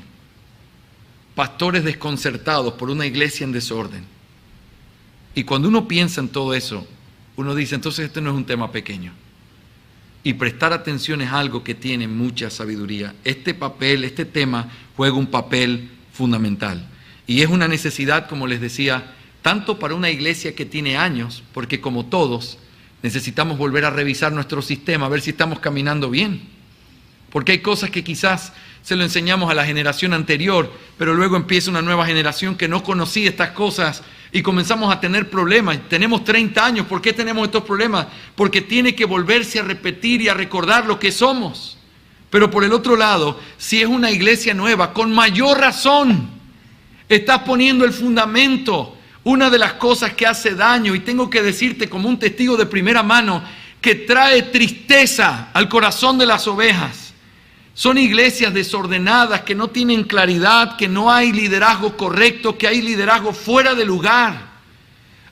pastores desconcertados por una iglesia en desorden. Y cuando uno piensa en todo eso, uno dice, entonces este no es un tema pequeño. Y prestar atención es algo que tiene mucha sabiduría. Este tema juega un papel fundamental. Y es una necesidad, como les decía, tanto para una iglesia que tiene años, porque como todos, necesitamos volver a revisar nuestro sistema, a ver si estamos caminando bien. Porque hay cosas que quizás se lo enseñamos a la generación anterior, pero luego empieza una nueva generación que no conocía estas cosas y comenzamos a tener problemas. Tenemos 30 años, ¿por qué tenemos estos problemas? Porque tiene que volverse a repetir y a recordar lo que somos. Pero por el otro lado, si es una iglesia nueva, con mayor razón, estás poniendo el fundamento. Una de las cosas que hace daño, y tengo que decirte como un testigo de primera mano, que trae tristeza al corazón de las ovejas, son iglesias desordenadas, que no tienen claridad, que no hay liderazgo correcto, que hay liderazgo fuera de lugar.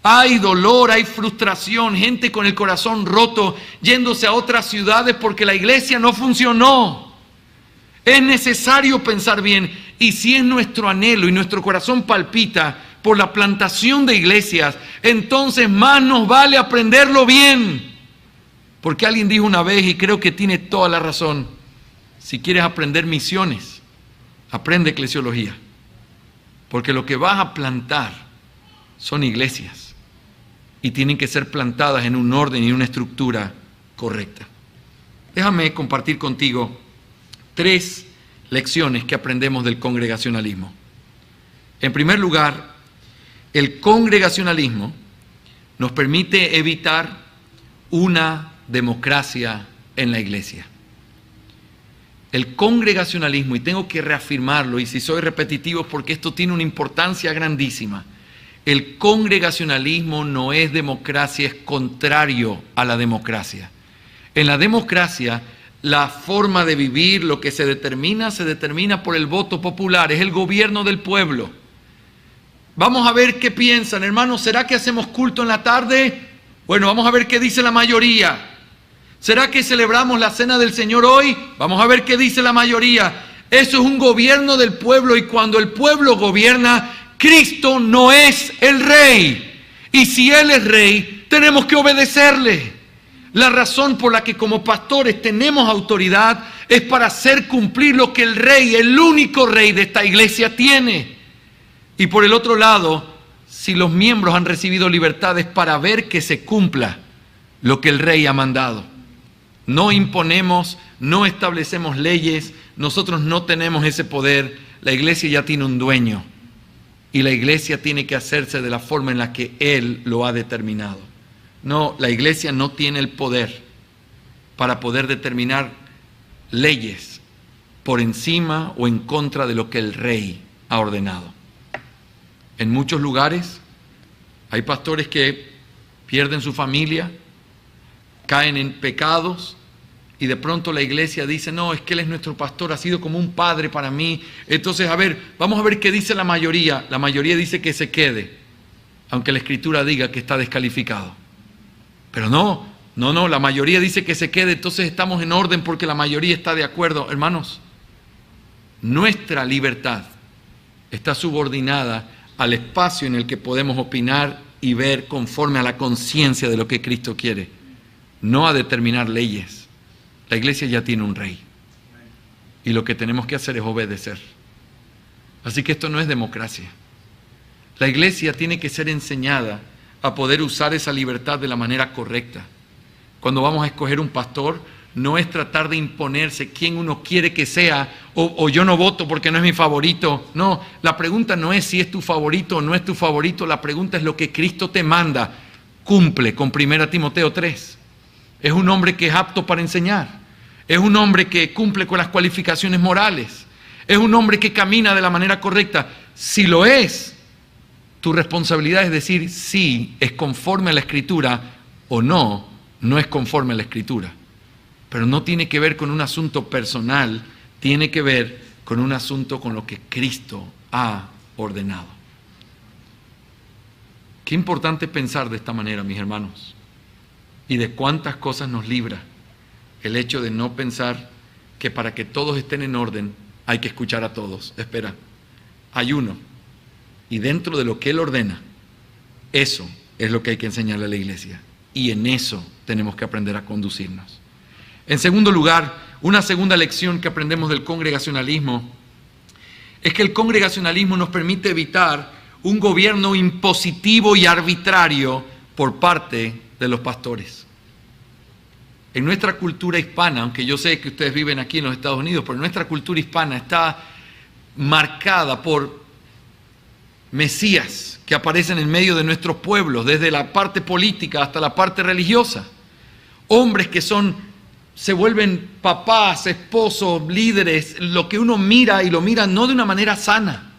Hay dolor, hay frustración, gente con el corazón roto, yéndose a otras ciudades porque la iglesia no funcionó. Es necesario pensar bien, y si es nuestro anhelo y nuestro corazón palpita por la plantación de iglesias, entonces más nos vale aprenderlo bien. Porque alguien dijo una vez, y creo que tiene toda la razón, si quieres aprender misiones, aprende eclesiología. Porque lo que vas a plantar son iglesias. Y tienen que ser plantadas en un orden y una estructura correcta. Déjame compartir contigo 3 lecciones que aprendemos del congregacionalismo. En primer lugar, el congregacionalismo nos permite evitar una democracia en la iglesia. El congregacionalismo, y tengo que reafirmarlo, y si soy repetitivo es porque esto tiene una importancia grandísima. El congregacionalismo no es democracia, es contrario a la democracia. En la democracia, la forma de vivir, lo que se determina por el voto popular, es el gobierno del pueblo. Vamos a ver qué piensan, hermanos. ¿Será que hacemos culto en la tarde? Bueno, vamos a ver qué dice la mayoría. ¿Será que celebramos la cena del Señor hoy? Vamos a ver qué dice la mayoría. Eso es un gobierno del pueblo, y cuando el pueblo gobierna, Cristo no es el rey. Y si Él es rey, tenemos que obedecerle. La razón por la que como pastores tenemos autoridad es para hacer cumplir lo que el rey, el único rey de esta iglesia, tiene. Y por el otro lado, si los miembros han recibido libertades para ver que se cumpla lo que el rey ha mandado. No imponemos, no establecemos leyes, nosotros no tenemos ese poder. La iglesia ya tiene un dueño y la iglesia tiene que hacerse de la forma en la que Él lo ha determinado. No, la iglesia no tiene el poder para poder determinar leyes por encima o en contra de lo que el rey ha ordenado. En muchos lugares hay pastores que pierden su familia, caen en pecados, y de pronto la iglesia dice, no, es que Él es nuestro pastor, ha sido como un padre para mí. Entonces, vamos a ver qué dice la mayoría. La mayoría dice que se quede, aunque la Escritura diga que está descalificado. Pero no, la mayoría dice que se quede, entonces estamos en orden porque la mayoría está de acuerdo. Hermanos, nuestra libertad está subordinada al espacio en el que podemos opinar y ver conforme a la conciencia de lo que Cristo quiere, no a determinar leyes. La iglesia ya tiene un rey y lo que tenemos que hacer es obedecer. Así que esto no es democracia. La iglesia tiene que ser enseñada a poder usar esa libertad de la manera correcta. Cuando vamos a escoger un pastor, no es tratar de imponerse quién uno quiere que sea, o yo no voto porque no es mi favorito. No, la pregunta no es si es tu favorito o no es tu favorito, la pregunta es lo que Cristo te manda. Cumple con 1 Timoteo 3. Es un hombre que es apto para enseñar. Es un hombre que cumple con las cualificaciones morales. Es un hombre que camina de la manera correcta. Si lo es, tu responsabilidad es decir sí, es conforme a la Escritura, o no, no es conforme a la Escritura. Pero no tiene que ver con un asunto personal, tiene que ver con un asunto con lo que Cristo ha ordenado. Qué importante pensar de esta manera, mis hermanos, y de cuántas cosas nos libra el hecho de no pensar que para que todos estén en orden hay que escuchar a todos. Espera, hay uno, y dentro de lo que Él ordena, eso es lo que hay que enseñarle a la iglesia, y en eso tenemos que aprender a conducirnos. En segundo lugar, una segunda lección que aprendemos del congregacionalismo es que el congregacionalismo nos permite evitar un gobierno impositivo y arbitrario por parte de los pastores. En nuestra cultura hispana, aunque yo sé que ustedes viven aquí en los Estados Unidos, pero nuestra cultura hispana está marcada por mesías que aparecen en medio de nuestros pueblos, desde la parte política hasta la parte religiosa. Hombres que se vuelven papás, esposos, líderes, lo que uno mira y lo mira no de una manera sana.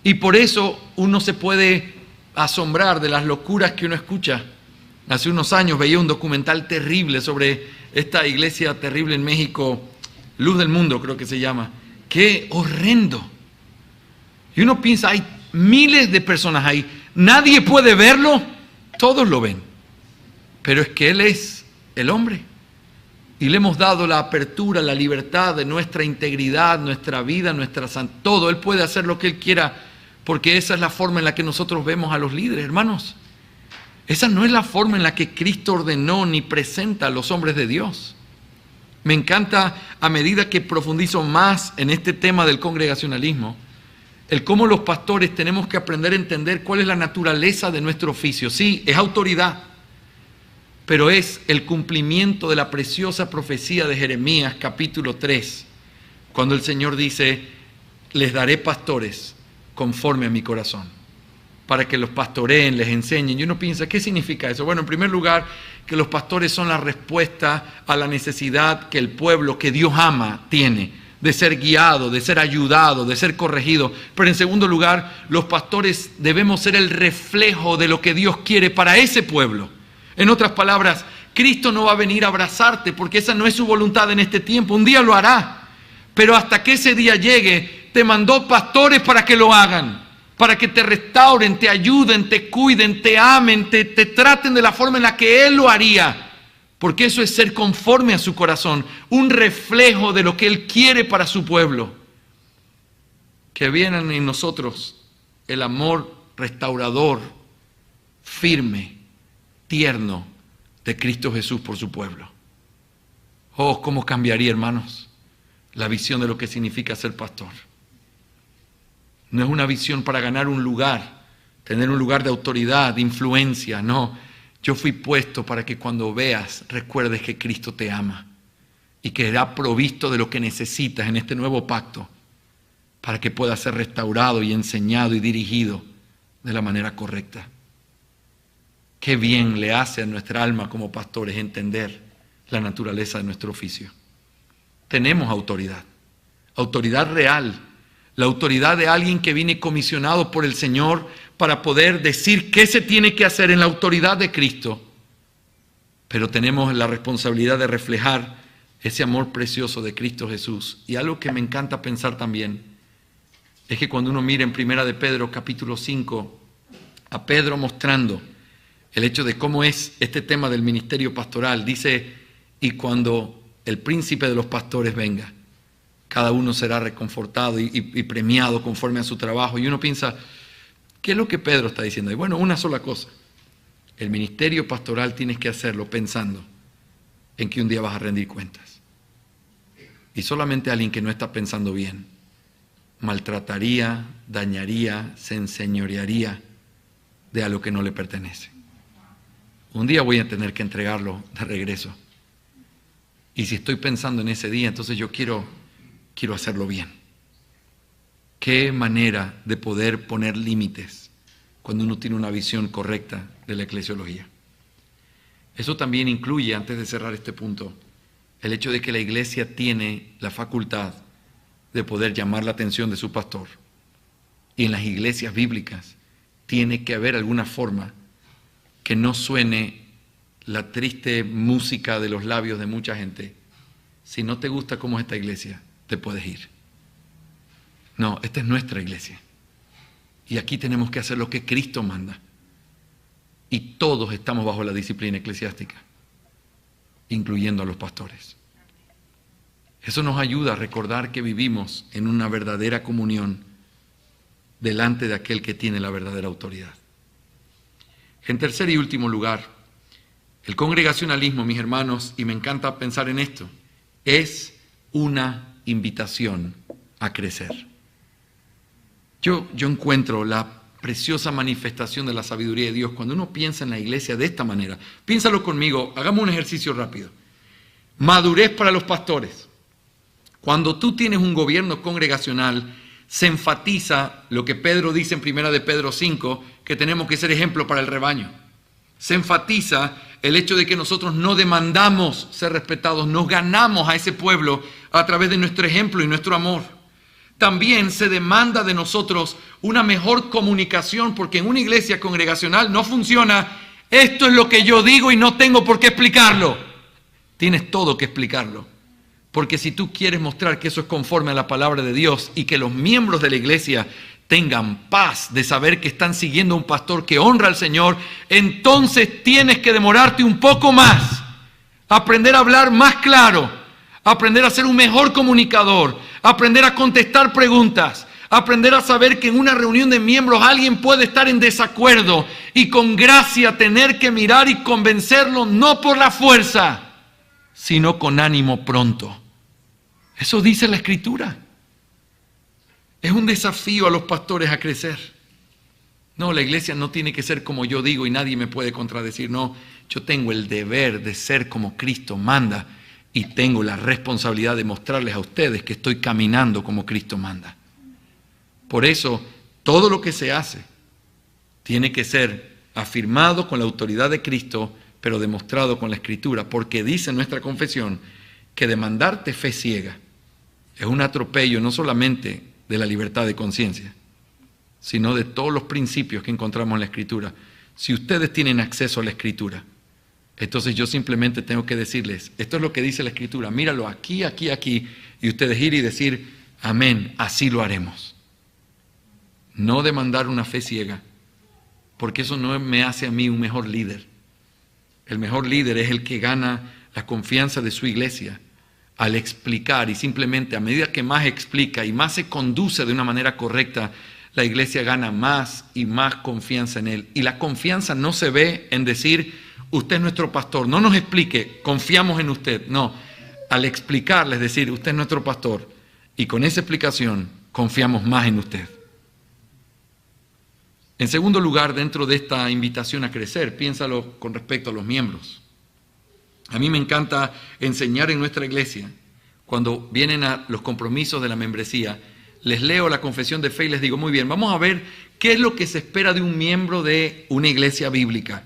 Y por eso uno se puede asombrar de las locuras que uno escucha. Hace unos años veía un documental terrible sobre esta iglesia terrible en México, Luz del Mundo creo que se llama. ¡Qué horrendo! Y uno piensa, hay miles de personas ahí, nadie puede verlo, todos lo ven. Pero es que Él es el hombre. Y le hemos dado la apertura, la libertad de nuestra integridad, nuestra vida, nuestra santidad. Todo, Él puede hacer lo que Él quiera, porque esa es la forma en la que nosotros vemos a los líderes, hermanos. Esa no es la forma en la que Cristo ordenó ni presenta a los hombres de Dios. Me encanta, a medida que profundizo más en este tema del congregacionalismo, el cómo los pastores tenemos que aprender a entender cuál es la naturaleza de nuestro oficio. Sí, es autoridad, pero es el cumplimiento de la preciosa profecía de Jeremías capítulo 3, cuando el Señor dice, les daré pastores conforme a mi corazón, para que los pastoreen, les enseñen. Y uno piensa, ¿qué significa eso? Bueno, en primer lugar, que los pastores son la respuesta a la necesidad que el pueblo que Dios ama tiene, de ser guiado, de ser ayudado, de ser corregido. Pero en segundo lugar, los pastores debemos ser el reflejo de lo que Dios quiere para ese pueblo. En otras palabras, Cristo no va a venir a abrazarte porque esa no es su voluntad en este tiempo. Un día lo hará, pero hasta que ese día llegue, te mandó pastores para que lo hagan, para que te restauren, te ayuden, te cuiden, te amen, te traten de la forma en la que Él lo haría. Porque eso es ser conforme a su corazón, un reflejo de lo que Él quiere para su pueblo. Que vienen en nosotros el amor restaurador, firme, tierno de Cristo Jesús por su pueblo. Oh, cómo cambiaría, hermanos, la visión de lo que significa ser pastor. No es una visión para ganar un lugar, tener un lugar de autoridad, de influencia, no. Yo fui puesto para que cuando veas, recuerdes que Cristo te ama y que será provisto de lo que necesitas en este nuevo pacto para que puedas ser restaurado y enseñado y dirigido de la manera correcta. Qué bien le hace a nuestra alma como pastores entender la naturaleza de nuestro oficio. Tenemos autoridad, autoridad real, la autoridad de alguien que viene comisionado por el Señor para poder decir qué se tiene que hacer en la autoridad de Cristo. Pero tenemos la responsabilidad de reflejar ese amor precioso de Cristo Jesús. Y algo que me encanta pensar también es que cuando uno mira en Primera de Pedro capítulo 5, a Pedro mostrando el hecho de cómo es este tema del ministerio pastoral, dice, y cuando el príncipe de los pastores venga, cada uno será reconfortado y premiado conforme a su trabajo. Y uno piensa, ¿qué es lo que Pedro está diciendo? Y bueno, una sola cosa. El ministerio pastoral tienes que hacerlo pensando en que un día vas a rendir cuentas. Y solamente alguien que no está pensando bien maltrataría, dañaría, se enseñorearía de algo que no le pertenece. Un día voy a tener que entregarlo de regreso. Y si estoy pensando en ese día, entonces yo quiero hacerlo bien. Qué manera de poder poner límites cuando uno tiene una visión correcta de la eclesiología. Eso también incluye, antes de cerrar este punto, el hecho de que la iglesia tiene la facultad de poder llamar la atención de su pastor. Y en las iglesias bíblicas tiene que haber alguna forma que no suene la triste música de los labios de mucha gente. Si no te gusta cómo es esta iglesia, te puedes ir. No, esta es nuestra iglesia. Y aquí tenemos que hacer lo que Cristo manda. Y todos estamos bajo la disciplina eclesiástica, incluyendo a los pastores. Eso nos ayuda a recordar que vivimos en una verdadera comunión delante de aquel que tiene la verdadera autoridad. En tercer y último lugar, el congregacionalismo, mis hermanos, y me encanta pensar en esto, es una invitación a crecer. Yo encuentro la preciosa manifestación de la sabiduría de Dios cuando uno piensa en la iglesia de esta manera. Piénsalo conmigo, hagamos un ejercicio rápido. Madurez para los pastores. Cuando tú tienes un gobierno congregacional, se enfatiza lo que Pedro dice en 1 de Pedro 5, que tenemos que ser ejemplo para el rebaño. Se enfatiza el hecho de que nosotros no demandamos ser respetados, nos ganamos a ese pueblo a través de nuestro ejemplo y nuestro amor. También se demanda de nosotros una mejor comunicación, porque en una iglesia congregacional no funciona, esto es lo que yo digo y no tengo por qué explicarlo. Tienes todo que explicarlo. Porque si tú quieres mostrar que eso es conforme a la palabra de Dios y que los miembros de la iglesia tengan paz de saber que están siguiendo a un pastor que honra al Señor, entonces tienes que demorarte un poco más, aprender a hablar más claro, aprender a ser un mejor comunicador, aprender a contestar preguntas, aprender a saber que en una reunión de miembros alguien puede estar en desacuerdo y con gracia tener que mirar y convencerlo no por la fuerza, sino con ánimo pronto. Eso dice la Escritura. Es un desafío a los pastores a crecer. No, la iglesia no tiene que ser como yo digo y nadie me puede contradecir. No, yo tengo el deber de ser como Cristo manda y tengo la responsabilidad de mostrarles a ustedes que estoy caminando como Cristo manda. Por eso, todo lo que se hace tiene que ser afirmado con la autoridad de Cristo, pero demostrado con la Escritura, porque dice nuestra confesión que demandarte fe ciega es un atropello no solamente de la libertad de conciencia, sino de todos los principios que encontramos en la Escritura. Si ustedes tienen acceso a la Escritura, entonces yo simplemente tengo que decirles, esto es lo que dice la Escritura, míralo aquí, aquí, aquí, y ustedes ir y decir, amén, así lo haremos. No demandar una fe ciega, porque eso no me hace a mí un mejor líder. El mejor líder es el que gana la confianza de su iglesia al explicar, y simplemente a medida que más explica y más se conduce de una manera correcta, la iglesia gana más y más confianza en él. Y la confianza no se ve en decir, usted es nuestro pastor, no nos explique, confiamos en usted. No, al explicarles, decir, usted es nuestro pastor, y con esa explicación confiamos más en usted. En segundo lugar, dentro de esta invitación a crecer, piénsalo con respecto a los miembros. A mí me encanta enseñar en nuestra iglesia, cuando vienen a los compromisos de la membresía, les leo la confesión de fe y les digo, muy bien, vamos a ver qué es lo que se espera de un miembro de una iglesia bíblica.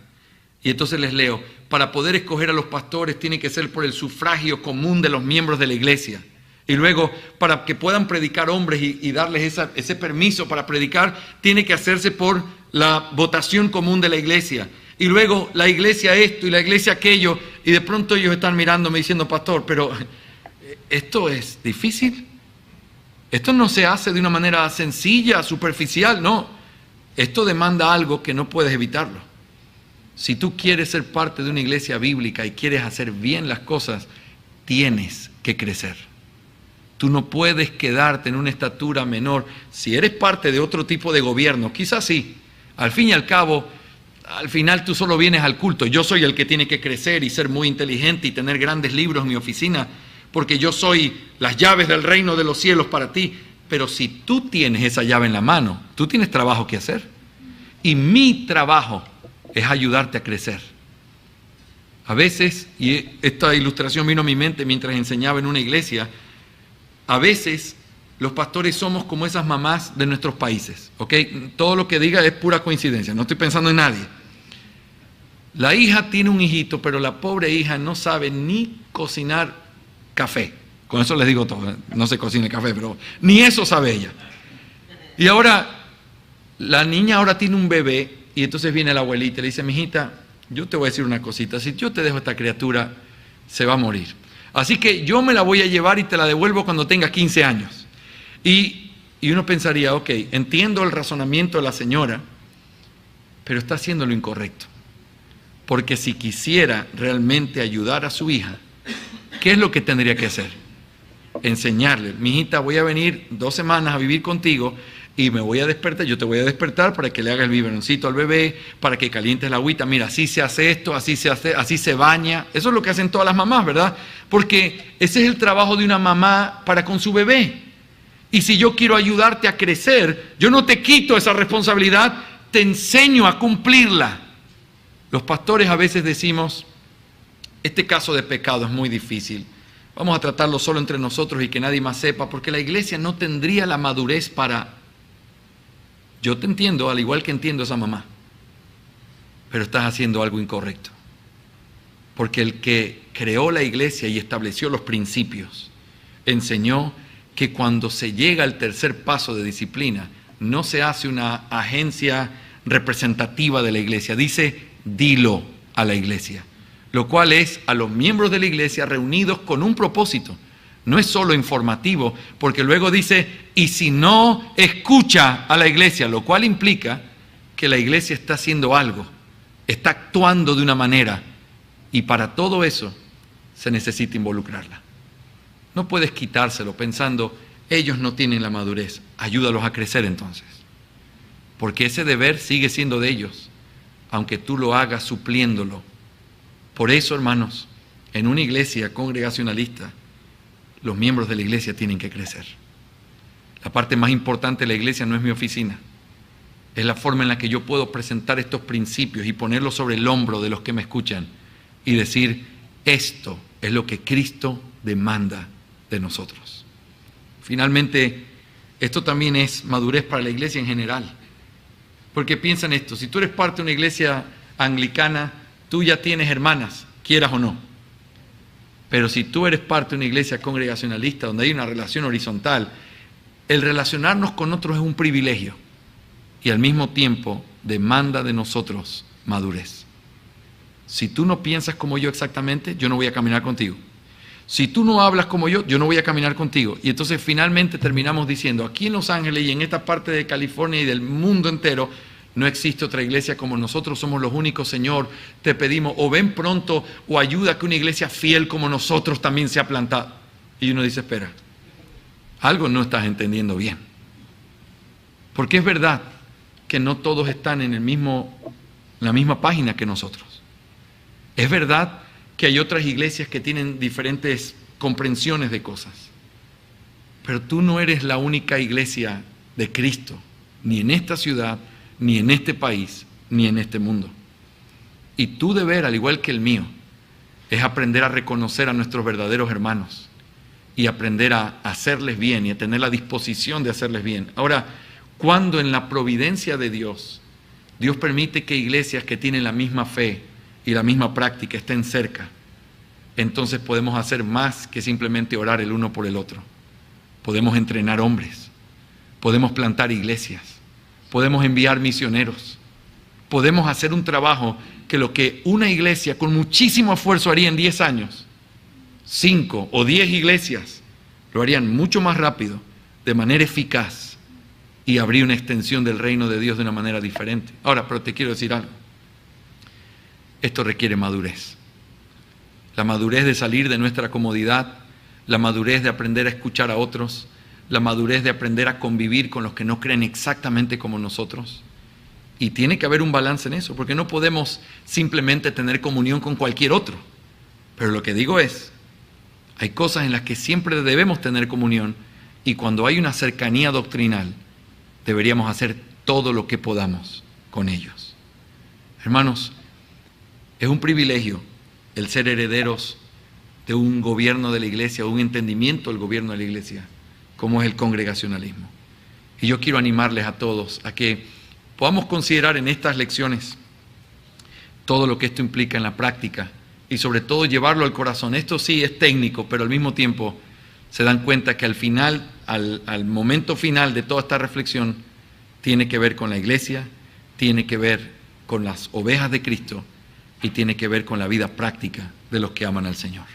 Y entonces les leo, para poder escoger a los pastores tiene que ser por el sufragio común de los miembros de la iglesia. Y luego, para que puedan predicar hombres y darles ese permiso para predicar, tiene que hacerse por la votación común de la iglesia. Y luego, la iglesia esto y la iglesia aquello. Y de pronto ellos están mirándome diciendo, pastor, pero esto es difícil. Esto no se hace de una manera sencilla, superficial, no. Esto demanda algo que no puedes evitarlo. Si tú quieres ser parte de una iglesia bíblica y quieres hacer bien las cosas, tienes que crecer. Tú no puedes quedarte en una estatura menor. Si eres parte de otro tipo de gobierno, quizás sí. Al fin y al cabo, al final tú solo vienes al culto. Yo soy el que tiene que crecer y ser muy inteligente y tener grandes libros en mi oficina, porque yo soy las llaves del reino de los cielos para ti. Pero si tú tienes esa llave en la mano, tú tienes trabajo que hacer. Y mi trabajo es ayudarte a crecer. A veces, y esta ilustración vino a mi mente mientras enseñaba en una iglesia, a veces los pastores somos como esas mamás de nuestros países, ¿ok? Todo lo que diga es pura coincidencia, no estoy pensando en nadie. La hija tiene un hijito, pero la pobre hija no sabe ni cocinar café. Con eso les digo todo, no se cocina el café, pero ni eso sabe ella. Y ahora, la niña ahora tiene un bebé, y entonces viene la abuelita y le dice, mijita, yo te voy a decir una cosita, si yo te dejo esta criatura, se va a morir. Así que yo me la voy a llevar y te la devuelvo cuando tenga 15 años. Y uno pensaría, ok, entiendo el razonamiento de la señora, pero está haciendo lo incorrecto. Porque si quisiera realmente ayudar a su hija, ¿qué es lo que tendría que hacer? enseñarle, mijita, voy a venir 2 semanas a vivir contigo y me voy a despertar, yo te voy a despertar para que le hagas el biberoncito al bebé, para que calientes la agüita, mira, así se hace esto, así se hace, así se baña. Eso es lo que hacen todas las mamás, ¿verdad? Porque ese es el trabajo de una mamá para con su bebé. Y si yo quiero ayudarte a crecer, yo no te quito esa responsabilidad, te enseño a cumplirla. Los pastores a veces decimos, este caso de pecado es muy difícil, vamos a tratarlo solo entre nosotros y que nadie más sepa, porque la iglesia no tendría la madurez para... Yo te entiendo, al igual que entiendo a esa mamá, pero estás haciendo algo incorrecto. Porque el que creó la iglesia y estableció los principios, enseñó que cuando se llega al tercer paso de disciplina, no se hace una agencia representativa de la iglesia, dice, dilo a la iglesia, lo cual es a los miembros de la iglesia reunidos con un propósito. No es solo informativo, porque luego dice, y si no, escucha a la iglesia, lo cual implica que la iglesia está haciendo algo, está actuando de una manera, y para todo eso se necesita involucrarla. No puedes quitárselo pensando, ellos no tienen la madurez, ayúdalos a crecer entonces, porque ese deber sigue siendo de ellos, aunque tú lo hagas supliéndolo. Por eso, hermanos, en una iglesia congregacionalista, los miembros de la iglesia tienen que crecer. La parte más importante de la iglesia no es mi oficina, es la forma en la que yo puedo presentar estos principios y ponerlos sobre el hombro de los que me escuchan y decir, esto es lo que Cristo demanda de nosotros. Finalmente, esto también es madurez para la iglesia en general, porque piensa en esto, si tú eres parte de una iglesia anglicana, tú ya tienes hermanas, quieras o no. Pero si tú eres parte de una iglesia congregacionalista donde hay una relación horizontal, el relacionarnos con otros es un privilegio y al mismo tiempo demanda de nosotros madurez. Si tú no piensas como yo exactamente, yo no voy a caminar contigo. Si tú no hablas como yo no voy a caminar contigo. Y entonces finalmente terminamos diciendo, aquí en Los Ángeles y en esta parte de California y del mundo entero, no existe otra iglesia como nosotros, somos los únicos, Señor, te pedimos, o ven pronto, o ayuda a que una iglesia fiel como nosotros también sea plantada. Y uno dice, espera, algo no estás entendiendo bien. Porque es verdad que no todos están en la misma página que nosotros. Es verdad que hay otras iglesias que tienen diferentes comprensiones de cosas. Pero tú no eres la única iglesia de Cristo, ni en esta ciudad, ni en este país, ni en este mundo. Y tu deber, al igual que el mío, es aprender a reconocer a nuestros verdaderos hermanos y aprender a hacerles bien y a tener la disposición de hacerles bien. Ahora, cuando en la providencia de Dios, Dios permite que iglesias que tienen la misma fe y la misma práctica estén cerca, entonces podemos hacer más que simplemente orar el uno por el otro. Podemos entrenar hombres, podemos plantar iglesias, podemos enviar misioneros, podemos hacer un trabajo que lo que una iglesia con muchísimo esfuerzo haría en 10 años, 5 o 10 iglesias lo harían mucho más rápido, de manera eficaz, y habría una extensión del reino de Dios de una manera diferente. Ahora, pero te quiero decir algo. Esto requiere madurez. La madurez de salir de nuestra comodidad, la madurez de aprender a escuchar a otros, la madurez de aprender a convivir con los que no creen exactamente como nosotros. Y tiene que haber un balance en eso, porque no podemos simplemente tener comunión con cualquier otro. Pero lo que digo es, hay cosas en las que siempre debemos tener comunión, y cuando hay una cercanía doctrinal, deberíamos hacer todo lo que podamos con ellos. Hermanos, es un privilegio el ser herederos de un gobierno de la iglesia, un entendimiento del gobierno de la iglesia, como es el congregacionalismo. Y yo quiero animarles a todos a que podamos considerar en estas lecciones todo lo que esto implica en la práctica y sobre todo llevarlo al corazón. Esto sí es técnico, pero al mismo tiempo se dan cuenta que al final, al momento final de toda esta reflexión, tiene que ver con la iglesia, tiene que ver con las ovejas de Cristo y tiene que ver con la vida práctica de los que aman al Señor.